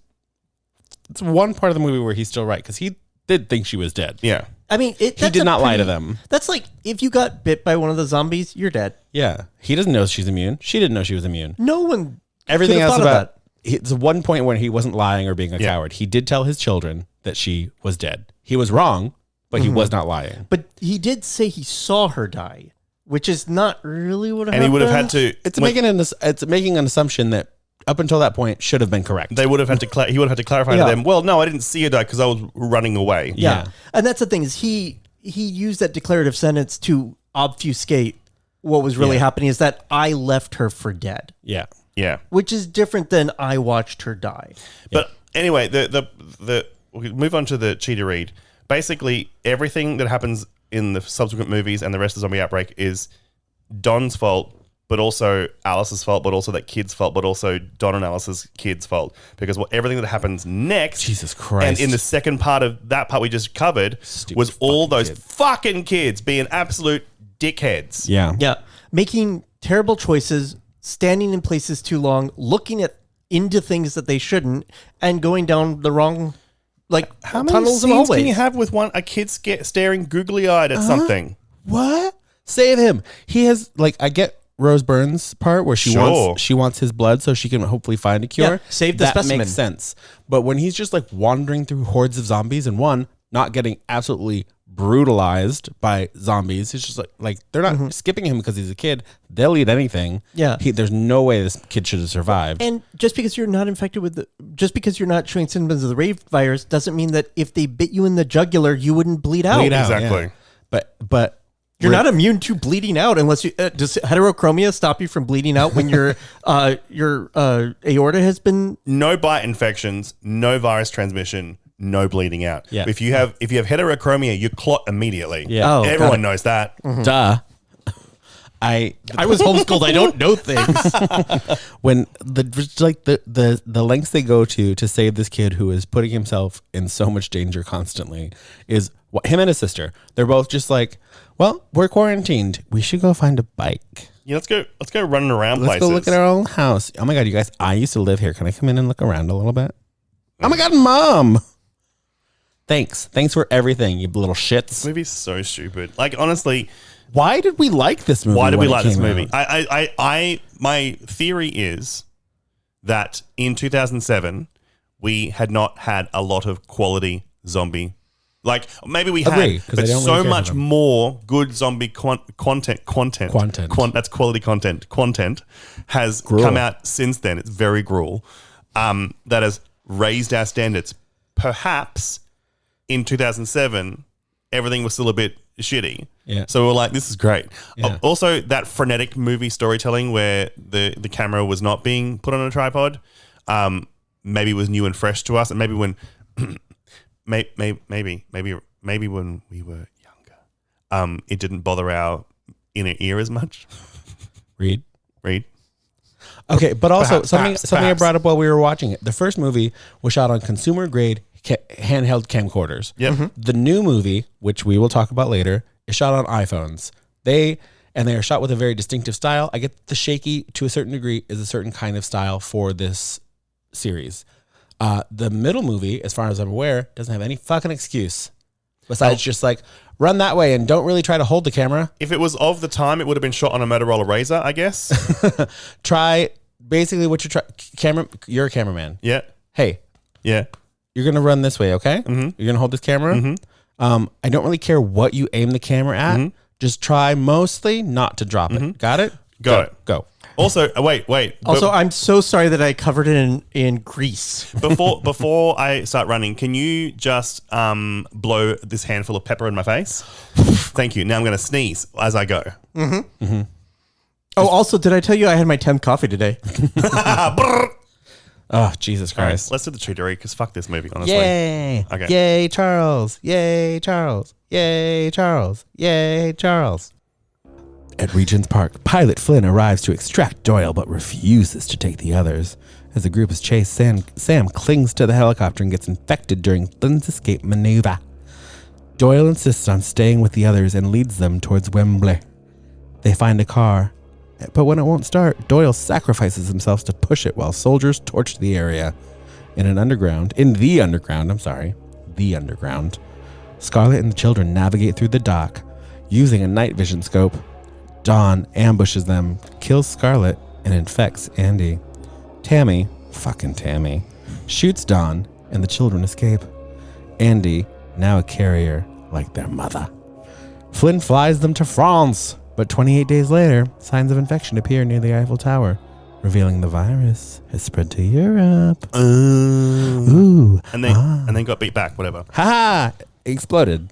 one part of the movie where he's still right, because he did think she was dead. Yeah. I mean, he did not lie to them. That's like, if you got bit by one of the zombies, you're dead. Yeah. He doesn't know she's immune. She didn't know she was immune. No one. Everything could have else thought of about it's one point when he wasn't lying or being a coward. He did tell his children that she was dead. He was wrong, but he was not lying. But he did say he saw her die, which is not really what happened. And he would have had to. It's making an assumption that up until that point should have been correct. They would have had to. He would have had to clarify to them. Well, no, I didn't see her die because I was running away. Yeah. And that's the thing, is he used that declarative sentence to obfuscate what was really happening, is that I left her for dead. Yeah. Yeah. Which is different than I watched her die. But anyway, we move on to the Cheetah Reed. Basically, everything that happens in the subsequent movies and the rest of Zombie Outbreak is Don's fault, but also Alice's fault, but also that kid's fault, but also Don and Alice's kid's fault. Because everything that happens next, Jesus Christ, and in the second part of that part we just covered, was all those fucking kids being absolute dickheads. Yeah. Yeah. Making terrible choices, standing in places too long, looking into things that they shouldn't, and going down the wrong, How many tunnels and scenes hallways. can you have with a kid staring googly-eyed at something? What? Save him. He has, I get Rose Byrne's part where she wants his blood so she can hopefully find a cure. Yeah, save the that specimen. makes sense. But when he's just like wandering through hordes of zombies and not getting absolutely brutalized by zombies, it's just like they're not skipping him because he's a kid. They'll eat anything. Yeah. There's no way this kid should have survived. And just because you're not infected just because you're not showing symptoms of the rave virus doesn't mean that if they bit you in the jugular, you wouldn't bleed out. Exactly. Yeah. But you're not immune to bleeding out unless you does heterochromia stop you from bleeding out when your aorta has been No bite infections, no virus transmission, no bleeding out. Yeah. If you have heterochromia, you clot immediately. Yeah. Everyone knows that. Duh. I was homeschooled. I don't know things. When the lengths they go to save this kid who is putting himself in so much danger constantly is him and his sister. They're both just like, well, we're quarantined. We should go find a bike. Yeah, let's go running around Let's places. go look at our own house. Oh my God, you guys, I used to live here. Can I come in and look around a little bit? Oh my God, Mom. Thanks for everything, you little shits. This movie's so stupid. Like, honestly, why did we like this movie? why did we when it like this came movie? out? My theory is that in 2007 we had not had a lot of quality zombie. Like, maybe we Agree, had, 'cause I but don't so really care much for them. more good zombie content. That's quality content. Content has come out since then. It's very gruel. That has raised our standards. Perhaps in 2007, everything was still a bit shitty. Yeah. So we're like, this is great. Yeah. Also, that frenetic movie storytelling where the camera was not being put on a tripod, maybe was new and fresh to us, and maybe when, maybe when we were younger, it didn't bother our inner ear as much. Read. Okay, but also something I perhaps. brought up while we were watching it. The first movie was shot on consumer grade handheld camcorders. Yep. The new movie, which we will talk about later, is shot on iPhones. They are shot with a very distinctive style. I get the shaky to a certain degree is a certain kind of style for this series. The middle movie, as far as I'm aware, doesn't have any fucking excuse besides just like run that way and don't really try to hold the camera. If it was of the time, it would have been shot on a Motorola Razr, I guess. Try basically what you're a cameraman. Yeah. Hey. Yeah. You're going to run this way, okay? Mm-hmm. You're going to hold this camera. Mm-hmm. I don't really care what you aim the camera at. Mm-hmm. Just try mostly not to drop it. Got it? Go. Also, wait. Also, I'm so sorry that I covered it in grease. Before I start running, can you just blow this handful of pepper in my face? Thank you. Now I'm going to sneeze as I go. Mm-hmm. Mm-hmm. Oh, also, did I tell you I had my 10th coffee today? Oh, Jesus Christ. Right, let's do the treatery because fuck this movie, honestly. Yay. Okay. Yay, Charles. Yay, Charles. Yay, Charles. Yay, Charles. At Regent's Park, Pilot Flynn arrives to extract Doyle but refuses to take the others. As the group is chased, Sam clings to the helicopter and gets infected during Flynn's escape maneuver. Doyle insists on staying with the others and leads them towards Wembley. They find a car, but when it won't start, Doyle sacrifices himself to push it while soldiers torch the area. In the underground, Scarlet and the children navigate through the dock. Using a night vision scope, Dawn ambushes them, kills Scarlet, and infects Andy. Tammy, shoots Dawn, and the children escape. Andy, now a carrier like their mother. Flynn flies them to France, but 28 days later, signs of infection appear near the Eiffel Tower, revealing the virus has spread to Europe. Ooh. And then got beat back, whatever. Ha! Exploded.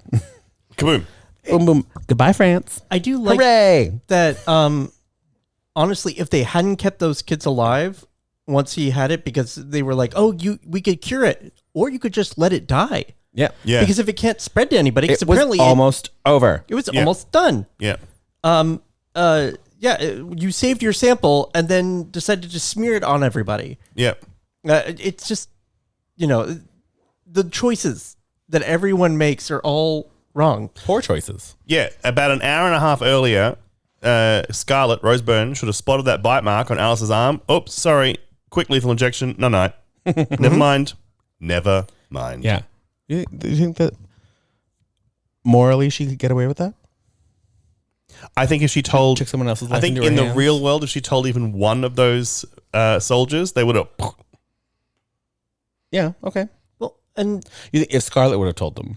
Kaboom. Boom, boom. Goodbye, France. I do like Hooray! that, honestly, if they hadn't kept those kids alive once he had it, because they were like, oh, we could cure it, or you could just let it die. Yeah. Because if it can't spread to anybody, It was almost over. It was almost done. Yeah. You saved your sample and then decided to smear it on everybody. Yeah. It's just, the choices that everyone makes are all wrong. Poor choices. Yeah. About an hour and a half earlier, Scarlet, Rose Byrne, should have spotted that bite mark on Alice's arm. Oops, sorry. Quick lethal injection. No. Never mind. Never mind. Yeah. Do you think that morally she could get away with that? I think if she told... Took someone else's life I think into her in the hands. real world, if she told even one of those soldiers, they would have... Yeah, okay. Well, and You think if Scarlett would have told them?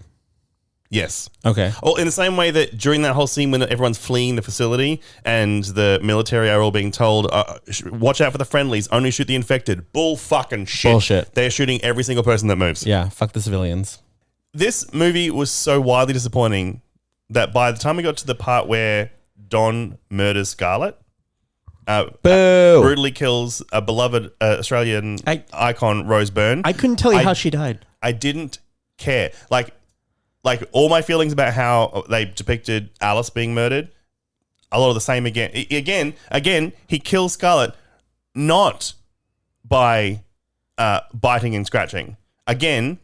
Yes. Okay. Or in the same way that during that whole scene when everyone's fleeing the facility and the military are all being told, watch out for the friendlies, only shoot the infected. Bull fucking shit. Bullshit. They're shooting every single person that moves. Yeah, fuck the civilians. This movie was so wildly disappointing that by the time we got to the part where Don murders Scarlett, Boo! brutally kills a beloved Australian icon, Rose Byrne. I couldn't tell you how she died. I didn't care. Like all my feelings about how they depicted Alice being murdered, a lot of the same again. Again, he kills Scarlett not by biting and scratching. Again,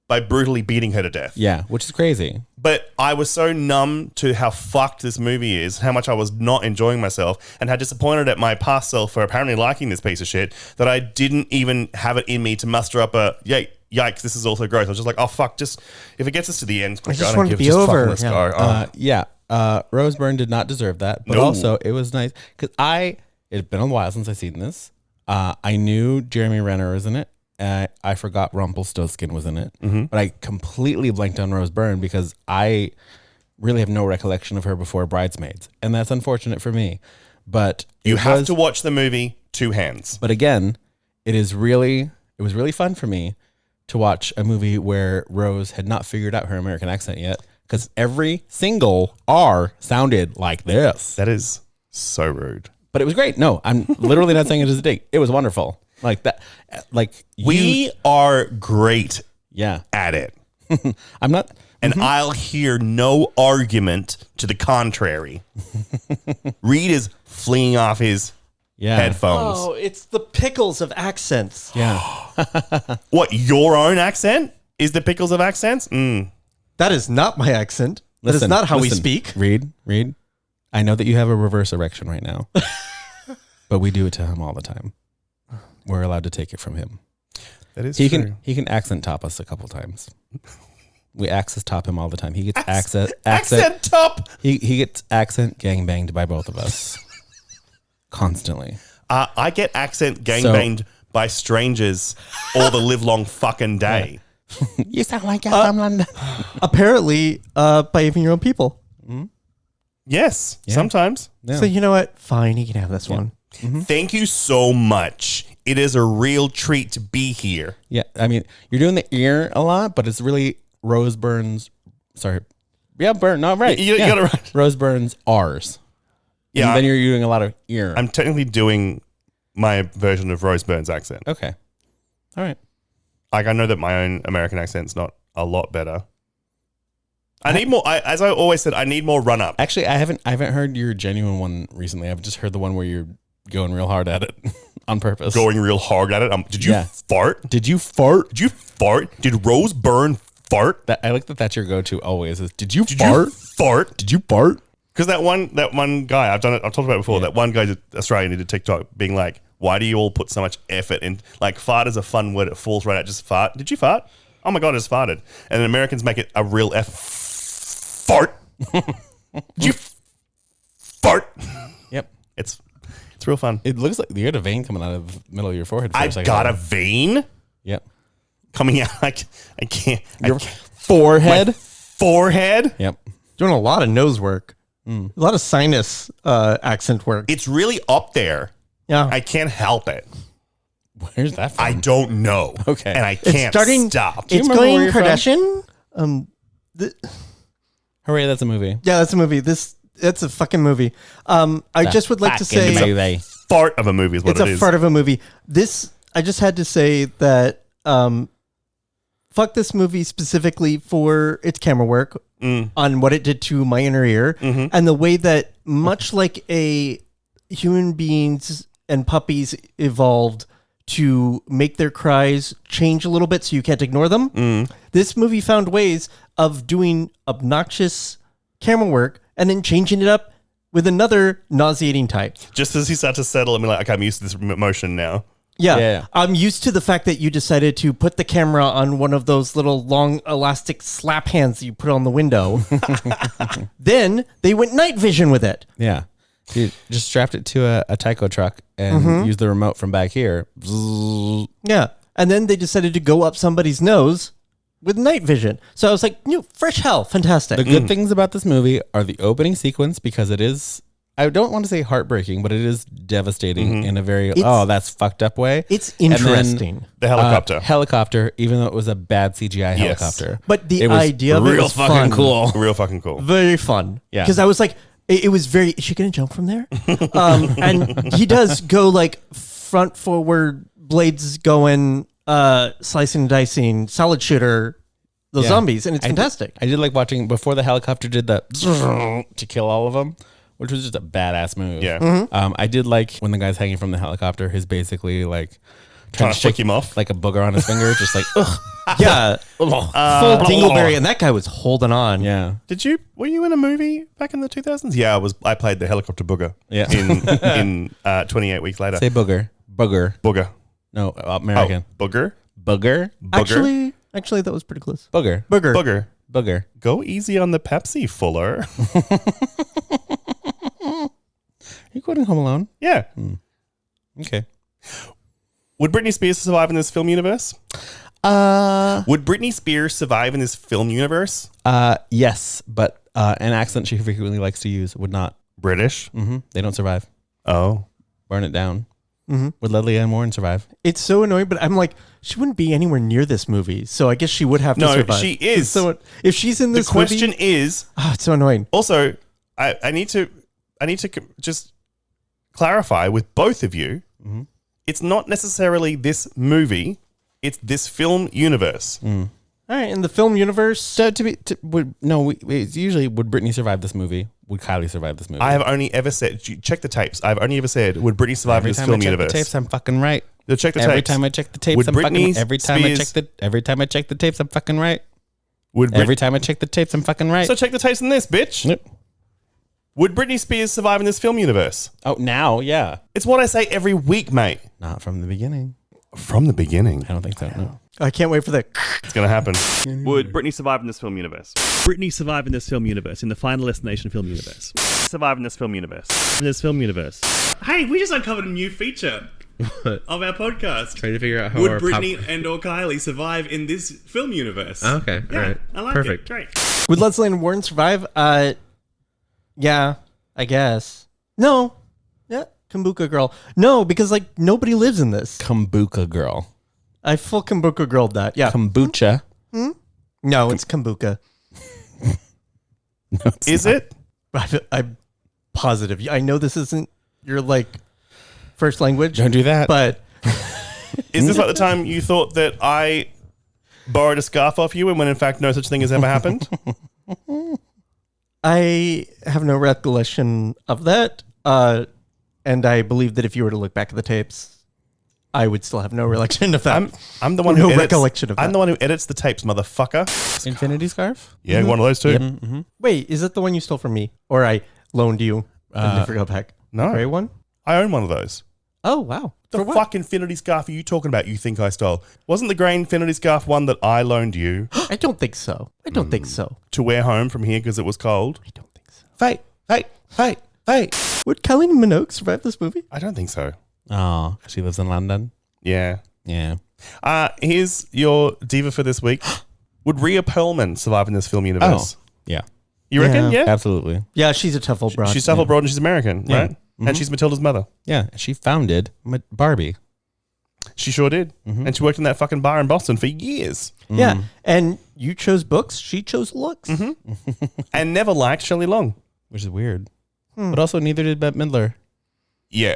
by brutally beating her to death. Yeah, which is crazy. But I was so numb to how fucked this movie is, how much I was not enjoying myself, and how disappointed at my past self for apparently liking this piece of shit, that I didn't even have it in me to muster up a, yikes, this is also gross. I was just like, oh, fuck, just, if it gets us to the end, quick, just don't want give to be just over. fucking let's go. Oh. Rose Byrne did not deserve that, but No. also it was nice because it's been a while since I've seen this. I knew Jeremy Renner was in it. I forgot Rumpelstiltskin was in it, but I completely blanked on Rose Byrne because I really have no recollection of her before Bridesmaids, and that's unfortunate for me. But You have to watch the movie two hands. But again, it was really fun for me to watch a movie where Rose had not figured out her American accent yet, because every single R sounded like this. That is so rude. But it was great. No, I'm literally not saying it as a dig. It was wonderful. Like that. Like We are great Yeah. at it. I'm not. And I'll hear no argument to the contrary. Reed is fleeing off his headphones. Oh, it's the pickles of accents. Yeah. What, your own accent is the pickles of accents? That is not my accent. That is not how we speak. Reed, I know that you have a reverse erection right now, but we do it to him all the time. We're allowed to take it from him. That is He true. can accent top us a couple times. We access top him all the time. He gets Accent top. He gets accent gangbanged by both of us constantly. I get accent gangbanged by strangers all the live long fucking day. You sound like you're from London. Apparently, by even your own people. Yes, sometimes. Yeah. So you know what? Fine, he can have this one. Thank you so much. It is a real treat to be here. Yeah, I mean, you're doing the ear a lot, but it's really Rose Byrne's. Sorry, yeah, Byrne. No, right. You yeah. got it right. Rose Byrne's R's. Yeah, and then you're doing a lot of ear. I'm technically doing my version of Rose Byrne's accent. Okay, all right. Like, I know that my own American accent's not a lot better. I need more. As I always said, I need more run up. Actually, I haven't heard your genuine one recently. I've just heard the one where you're going real hard at it on purpose. Going real hard at it. Did you fart? Did you fart? Did you fart? Did Rose Byrne fart? I like that. That's your go-to always. Is did you Did fart? you fart? Did you fart? Because that one guy, I've talked about it before. That one guy, Australian, did a TikTok being like, "Why do you all put so much effort in? Like, fart is a fun word. It falls right out. Just fart. Did you fart? Oh my god, I just farted." And then Americans make it a real fart. Did you fart? Yep. It's real fun. It looks like you had a vein coming out of the middle of your forehead. For a I've second. got a vein Yep. coming out. I can't. Your forehead. My forehead. Yep. Doing a lot of nose work. A lot of sinus accent work. It's really up there. Yeah. I can't help it. Where's that from? I don't know. Okay. And I can't stop. It's remember where going you're from? Kardashian. Hooray! That's a movie. Yeah, that's a movie. That's a fucking movie. I just would like to say Fart of a movie is what it's it a is. fart of a movie. I just had to say that fuck this movie specifically for its camera work on what it did to my inner ear and the way that much like a human beings and puppies evolved to make their cries change a little bit so you can't ignore them. This movie found ways of doing obnoxious camera work and then changing it up with another nauseating type. Just as he started to settle and be like, okay, I'm used to this emotion now. Yeah. I'm used to the fact that you decided to put the camera on one of those little long elastic slap hands that you put on the window. Then they went night vision with it. Yeah. Dude, just strapped it to a Tyco truck and used the remote from back here. Yeah. And then they decided to go up somebody's nose with night vision. So I was like, fresh hell. Fantastic. The good things about this movie are the opening sequence, because it is, I don't want to say heartbreaking, but it is devastating in a very, that's fucked up way. It's interesting. The helicopter. Helicopter, even though it was a bad CGI helicopter. But the idea of it was fucking fun. cool. Real fucking cool. Very fun. Yeah. Because I was like, it was very, is she going to jump from there? And he does go like front forward, blades going, slicing and dicing, solid shooter, those zombies. And it's fantastic. I did like watching before the helicopter did that to kill all of them, which was just a badass move. Yeah. I did like when the guy's hanging from the helicopter, he's basically like Trying to flick him off. like a booger on his finger, just like, ugh. Yeah. Full dingleberry. And that guy was holding on. Yeah. Were you in a movie back in the 2000s? Yeah, I played the helicopter booger. Yeah. in 28 Weeks Later. Say booger. Booger. No, American. Oh, booger? Booger. Actually, that was pretty close. Booger. Go easy on the Pepsi, Fuller. Are you quoting Home Alone? Yeah. Okay. Would Britney Spears survive in this film universe? Would Britney Spears survive in this film universe? Yes, but an accent she frequently likes to use would not. British? Mm-hmm. They don't survive. Oh. Burn it down. Mm-hmm. Would Leslie Ann Warren survive? It's so annoying, but I'm like, she wouldn't be anywhere near this movie, so I guess she would have to survive. No, she is. So if she's in this the question movie, is... it's so annoying. Also, I need to just clarify with both of you, it's not necessarily this movie, it's this film universe. All right, in the film universe... So it's usually, would Britney survive this movie? Would Kylie survive this movie? I have only ever said, check the tapes, I've only ever said, would Britney survive in this film universe? Every time I check the tapes, I'm fucking right. Check the Every tapes. time I check the tapes, I'm fucking every time I check the tapes, I'm fucking right. Every time I check the tapes, I'm fucking right. So check the tapes in this, bitch. Yep. Would Britney Spears survive in this film universe? Oh, now, yeah. It's what I say every week, mate. Not from the beginning. From the beginning? I don't think so, no. I can't wait for that. It's going to happen. Would Britney survive in this film universe? Britney survive in this film universe, in the Final Destination film universe. Survive in this film universe. In this film universe. Hey, we just uncovered a new feature of our podcast. Trying to figure out how would Britney and or Kylie survive in this film universe? Okay, yeah, all right. I like Perfect. it. Great. Would Leslie Ann Warren survive? Yeah, I guess. No. Yeah, Kombucha girl. No, because like nobody lives in this. Kombucha girl. I full Kombucha girled that. Yeah. Kombucha. No, it's Kombucha. No, is it? I'm positive. I know this isn't your like first language. Don't do that. But is this like the time you thought that I borrowed a scarf off you and when in fact no such thing has ever happened? I have no recollection of that. And I believe that if you were to look back at the tapes, I would still have no recollection of that. I'm the one no who edits, recollection of that. I'm the one who edits the tapes, motherfucker. Infinity Scarf? Yeah, one of those too. Yep. Mm-hmm. Wait, is it the one you stole from me? Or I loaned you and never got back? No. Gray one? I own one of those. Oh, wow. The fuck Infinity Scarf are you talking about you think I stole? Wasn't the grey Infinity Scarf one that I loaned you? I don't think so. I don't think so. To wear home from here because it was cold? I don't think so. Fight. Would Kylie Minogue survive this movie? I don't think so. Oh, she lives in London? Yeah. Yeah. Here's your diva for this week. Would Rhea Perlman survive in this film universe? Oh, yeah. You reckon? Yeah. Absolutely. Yeah, she's a tough old broad. She's tough old broad and she's American, Yeah. right? Mm-hmm. And she's Matilda's mother. Yeah. She founded Barbie. She sure did. Mm-hmm. And she worked in that fucking bar in Boston for years. Yeah. And you chose books, she chose looks. And never liked Shelley Long. Which is weird. But also neither did Bette Midler. Yeah.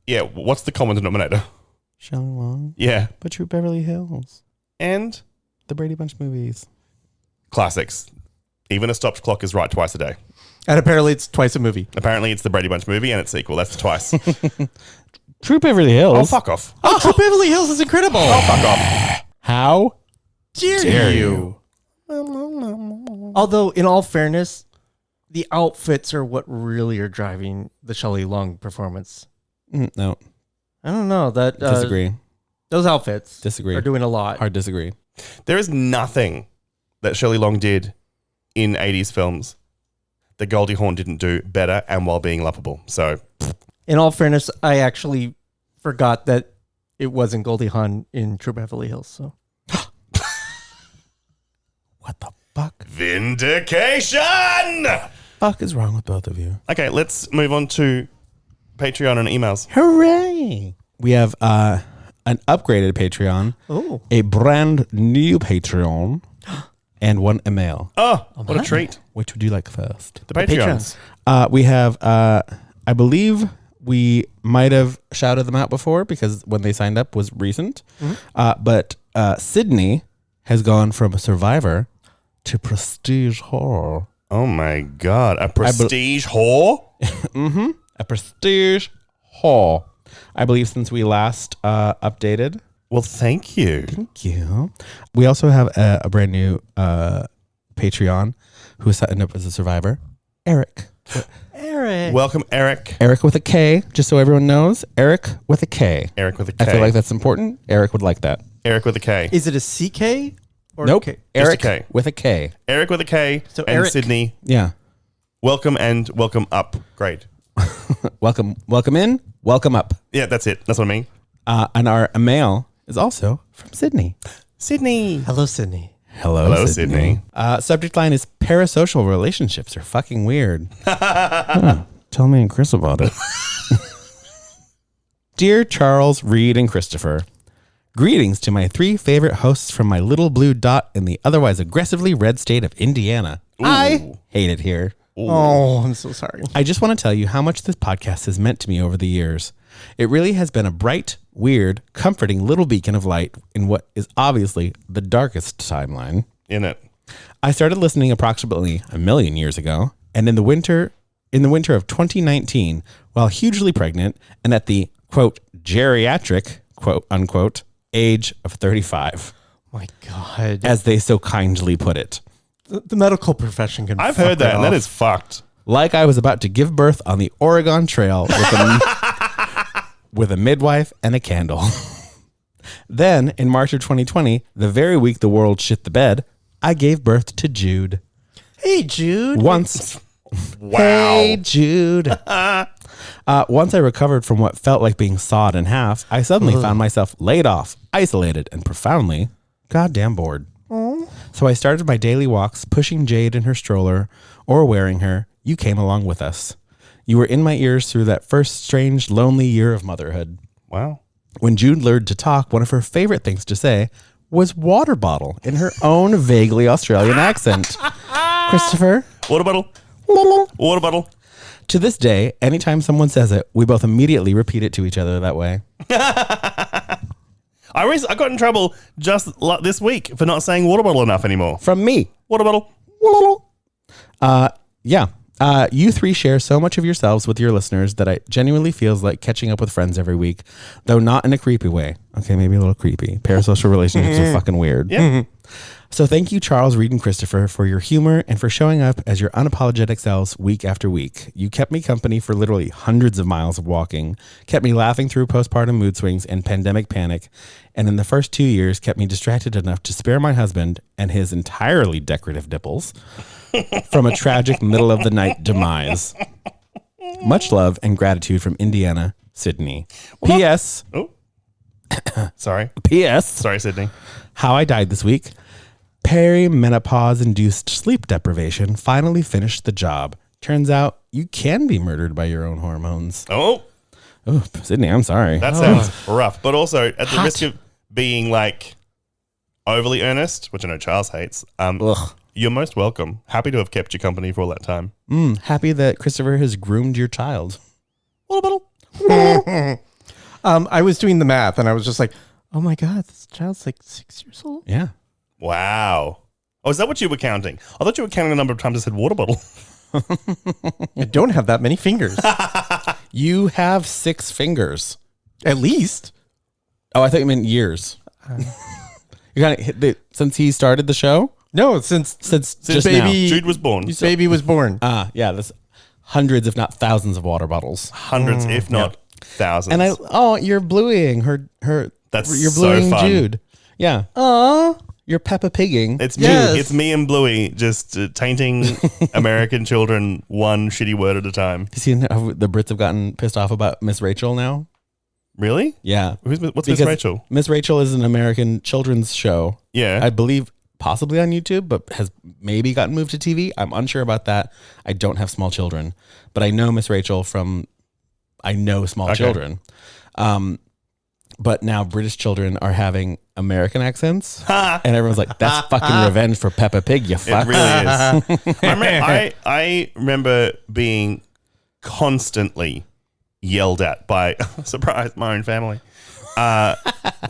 Yeah. What's the common denominator? Shelley Long. Yeah. But True Beverly Hills. And the Brady Bunch movies. Classics. Even a stopped clock is right twice a day. And apparently it's twice a movie. Apparently it's the Brady Bunch movie and its sequel. That's twice. True Beverly Hills. Oh, fuck off. Oh, True Beverly Hills is incredible. Oh, fuck off. How dare you? Although, in all fairness, the outfits are what really are driving the Shelley Long performance. No. I don't know. That Disagree. Those outfits Disagree. are doing a lot. Hard disagree. There is nothing that Shirley Long did in 80s films that Goldie Hawn didn't do better and while being lovable. So, In all fairness, I actually forgot that it wasn't Goldie Hawn in True Beverly Hills. So, What the fuck? vindication! Fuck is wrong with both of you? Okay, let's move on to Patreon and emails. Hooray! We have an upgraded Patreon, a brand new Patreon, and one email. Oh, what a treat. Which would you like first? The Patreons. We have, I believe we might have shouted them out before because when they signed up was recent. But Sydney has gone from Survivor to Prestige Horror. Oh my God. A Prestige whore? Mm-hmm. A Prestige Horror. I believe since we last updated. Well, thank you. Thank you. We also have a brand new Patreon who is signed up as a survivor, Eric. Eric. Welcome, Eric. Eric with a K, just so everyone knows. Eric with a K. Eric with a K. I feel like that's important. Eric would like that. Eric with a K. Is it a CK? Or Nope. K? Eric Just a K. with a K. Eric with a K. So and Eric. Sydney. Yeah. Welcome and welcome up. Great. Welcome in, welcome up. Yeah, that's it. That's what I mean. And our email is also from Sydney. Sydney. Hello, Sydney. Hello, Sydney. Subject line is parasocial relationships are fucking weird. Tell me and Chris about it. Dear Charles, Reed, and Christopher, greetings to my 3 favorite hosts from my little blue dot in the otherwise aggressively red state of Indiana. Ooh. I hate it here. Ooh. Oh, I'm so sorry. I just want to tell you how much this podcast has meant to me over the years. It really has been a bright, weird, comforting little beacon of light in what is obviously the darkest timeline. In it. I started listening approximately 1 million years ago, and in the winter of 2019, while hugely pregnant and at the quote geriatric quote unquote age of 35. My God. As they so kindly put it. The medical profession can I've heard that, and that is fucked. Like I was about to give birth on the Oregon Trail with a midwife and a candle. Then, in March of 2020, the very week the world shit the bed, I gave birth to Jude. Hey, Jude. Once. Wow. Hey, Jude. Once I recovered from what felt like being sawed in half, I suddenly found myself laid off, isolated, and profoundly goddamn bored. So I started my daily walks, pushing Jade in her stroller or wearing her. You came along with us. You were in my ears through that first strange, lonely year of motherhood. Wow. When Jude learned to talk, one of her favorite things to say was water bottle in her own vaguely Australian accent. Christopher? Water bottle. Water bottle. To this day, anytime someone says it, we both immediately repeat it to each other that way. I got in trouble just this week for not saying water bottle enough anymore. From me. Water bottle. Yeah. You 3 share so much of yourselves with your listeners that it genuinely feels like catching up with friends every week, though not in a creepy way. Okay, maybe a little creepy. Parasocial relationships are fucking weird. Yeah. So thank you, Charles, Reed, and Christopher, for your humor and for showing up as your unapologetic selves week after week. You kept me company for literally hundreds of miles of walking, kept me laughing through postpartum mood swings and pandemic panic, and in the first 2 years kept me distracted enough to spare my husband and his entirely decorative nipples from a tragic middle-of-the-night demise. Much love and gratitude from Indiana, Sydney. P.S. Oh. Sorry. P.S. Sorry, Sydney. How I died this week. Perimenopause-induced sleep deprivation finally finished the job. Turns out you can be murdered by your own hormones. Oh. Oh, Sydney, I'm sorry. That sounds rough. But also, at the risk of being like overly earnest, which I know Charles hates, you're most welcome. Happy to have kept you company for all that time. Happy that Christopher has groomed your child. I was doing the math and I was just like, oh my God, this child's like 6 years old. Yeah. Wow. Oh, is that what you were counting? I thought you were counting the number of times I said water bottle. I don't have that many fingers. You have 6 fingers. At least. Oh, I thought you meant years. You got hit since he started the show? No, since just baby now. Jude was born. Baby was born. Yeah, that's hundreds, if not thousands, of water bottles. Hundreds, if not thousands. And you're blueying her That's You're so Blueying fun. Jude. Yeah. Aw. You're Peppa Pigging. It's Yes. me. It's me and Bluey just tainting American children one shitty word at a time. You see how the Brits have gotten pissed off about Miss Rachel now? Really? Yeah. What's Miss Rachel? Miss Rachel is an American children's show. Yeah. I believe possibly on YouTube, but has maybe gotten moved to TV. I'm unsure about that. I don't have small children, but I know Miss Rachel from I know small children. But now British children are having American accents, and everyone's like, "That's fucking revenge for Peppa Pig, you fuck." It really is. I remember being constantly yelled at by, surprise, my own family,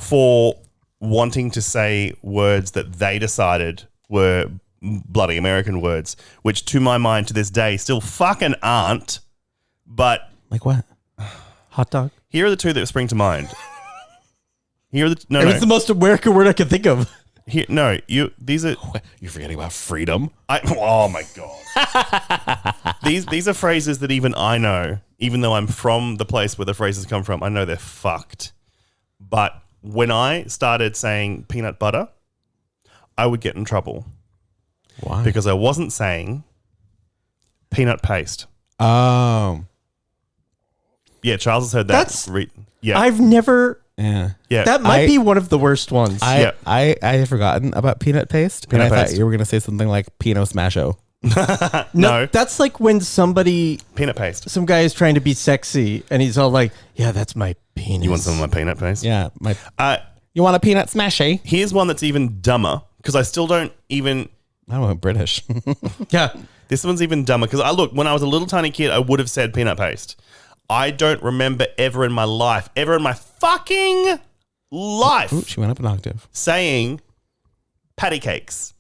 for wanting to say words that they decided were bloody American words, which to my mind to this day still fucking aren't. But like what? Hot dog. Here are the two that spring to mind. Here are the It was the most American word I could think of. These are you're forgetting about freedom. Oh my god. These are phrases that even I know, even though I'm from the place where the phrases come from. I know they're fucked. But when I started saying peanut butter, I would get in trouble. Why? Because I wasn't saying peanut paste. Oh. Yeah, Charles has heard that. I've never. Yeah. That might be one of the worst ones. I had forgotten about peanut paste, Peanut and I paste. thought you were going to say something like Pinot Smasho. No. That's like when somebody. Peanut paste. Some guy is trying to be sexy, and he's all like, yeah, that's my penis. You want some of my peanut paste? Yeah. You want a peanut smashy? Here's one that's even dumber, because I still don't even... I don't know, British. Yeah. This one's even dumber, because when I was a little tiny kid, I would have said peanut paste. I don't remember ever in my fucking life. Ooh, she went up an octave. Saying patty cakes.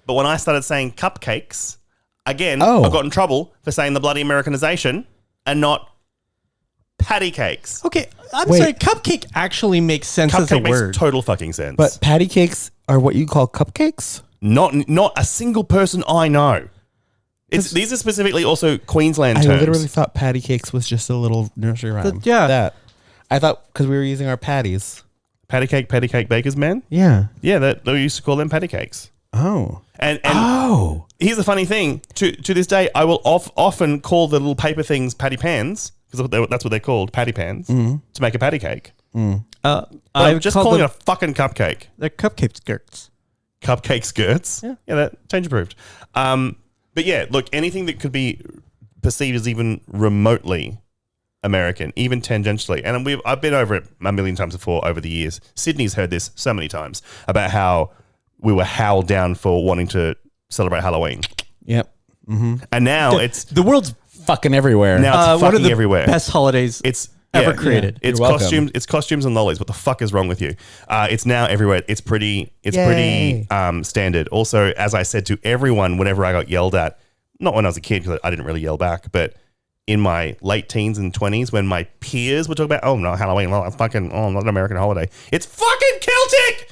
But when I started saying cupcakes, again, I got in trouble for saying the bloody Americanization and not patty cakes. Okay, I'm sorry. Cupcake actually makes sense as a Cupcake makes word. total fucking sense. But patty cakes are what you call cupcakes? Not a single person I know. These are specifically also Queensland terms. I literally thought patty cakes was just a little nursery rhyme. Yeah. I thought because we were using our patties. Patty cake, bakers, man? Yeah. Yeah, they used to call them patty cakes. Oh. And here's the funny thing. To this day, I will often call the little paper things patty pans, because that's what they're called, patty pans, to make a patty cake. But I'm just calling it a fucking cupcake. They're cupcake skirts. Cupcake skirts? Yeah, that change approved. But yeah, look, anything that could be perceived as even remotely American, even tangentially, and I've been over it a million times before over the years. Sydney's heard this so many times about how we were howled down for wanting to celebrate Halloween. Yep. Mm-hmm. And now it's... The world's fucking everywhere. Now it's one of fucking the everywhere. best holidays ever created. It's You're welcome. costumes. It's costumes and lollies. What the fuck is wrong with you? It's now everywhere. It's pretty standard. Also, as I said to everyone whenever I got yelled at, not when I was a kid because I didn't really yell back, but in my late teens and 20s when my peers would talk about, oh no, Halloween, not an American holiday. It's fucking Celtic.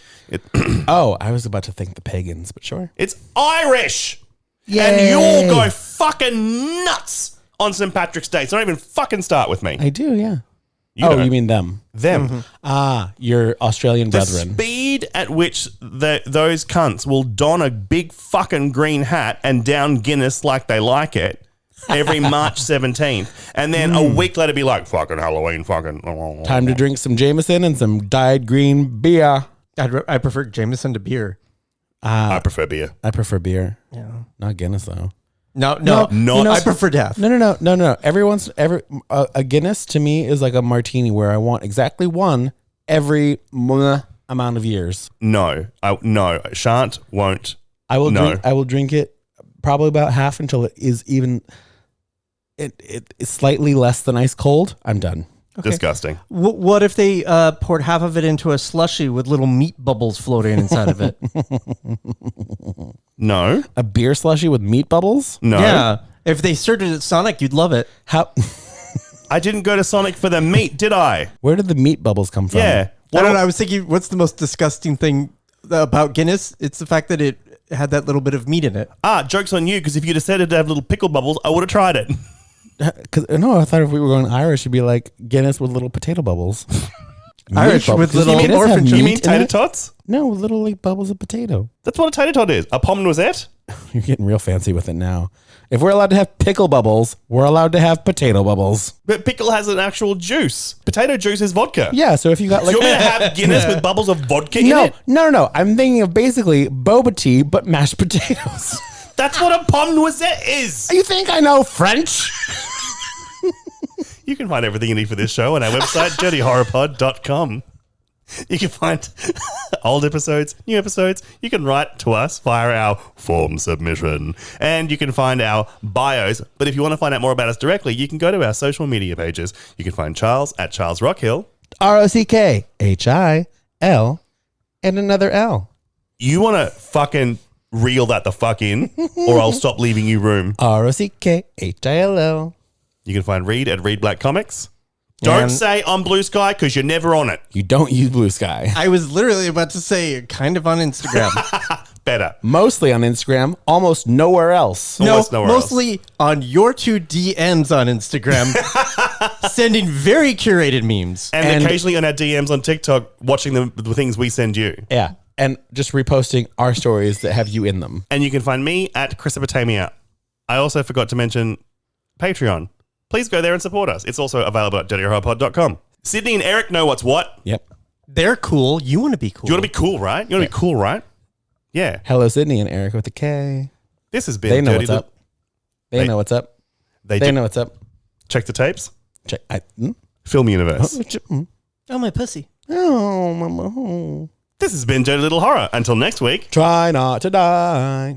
I was about to think the pagans, but sure. It's Irish. Yay. And you'll go fucking nuts on St. Patrick's Day. So don't even fucking start with me. I do, yeah. You mean them? Them. Your Australian The brethren. speed at which those cunts will don a big fucking green hat and down Guinness like they like it every March 17th. And then a week later be like, fucking Halloween, fucking... Time to drink some Jameson and some dyed green beer. I prefer Jameson to beer. I prefer beer. I prefer beer. Yeah. Not Guinness, though. No, I prefer death. No. A Guinness to me is like a martini where I want exactly one every amount of years. No. Shan't, won't. I will drink it probably about half until it is even it's slightly less than ice cold. I'm done. Okay. Disgusting. What if they poured half of it into a slushy with little meat bubbles floating inside of it? No. A beer slushy with meat bubbles? No. Yeah. If they served it at Sonic, you'd love it. How? I didn't go to Sonic for the meat, did I? Where did the meat bubbles come from? Yeah. I don't know. I was thinking, what's the most disgusting thing about Guinness? It's the fact that it had that little bit of meat in it. Joke's on you, because if you'd have said it to have little pickle bubbles, I would have tried it. No, I thought if we were going Irish, it'd be like Guinness with little potato bubbles. Irish bubbles. with little Potatoes have orphan meat You children. mean in tater it? tots? No, little like bubbles of potato. That's what a tater tot is. A pomme noisette? You're getting real fancy with it now. If we're allowed to have pickle bubbles, we're allowed to have potato bubbles. But pickle has an actual juice. Potato juice is vodka. Yeah, so if you got Do like you want me to have Guinness with bubbles of vodka in it? No. I'm thinking of basically boba tea, but mashed potatoes. That's what a pomme noisette is. You think I know French? You can find everything you need for this show on our website, dirtylittlehorrorpod.com. You can find old episodes, new episodes. You can write to us via our form submission. And you can find our bios. But if you want to find out more about us directly, you can go to our social media pages. You can find Charles at Charles Rockhill. ROCKHIL and another L. You want to fucking reel that the fuck in, or I'll stop leaving you room. ROCKHILL. You can find Reed at Reed Black Comics. Don't say on Blue Sky because you're never on it. You don't use Blue Sky. I was literally about to say kind of on Instagram. Better. Mostly on Instagram, almost nowhere else. Almost nowhere mostly on your two DMs on Instagram, sending very curated memes. And occasionally on our DMs on TikTok, watching the things we send you. Yeah. And just reposting our stories that have you in them. And you can find me at Christopotamia. I also forgot to mention Patreon. Please go there and support us. It's also available at dirtylittlehorrorpod.com. Sydney and Eric know what's what. Yep. They're cool. You want to be cool. You want to be cool, right? You want to be cool, right? Yeah. Hello, Sydney and Eric with a K. This has been They know Dirty what's up. They know what's up. They know what's up. Check the tapes. Check. Film Universe. Oh, my pussy. Oh, mama. This has been Dirty Little Horror. Until next week. Try not to die.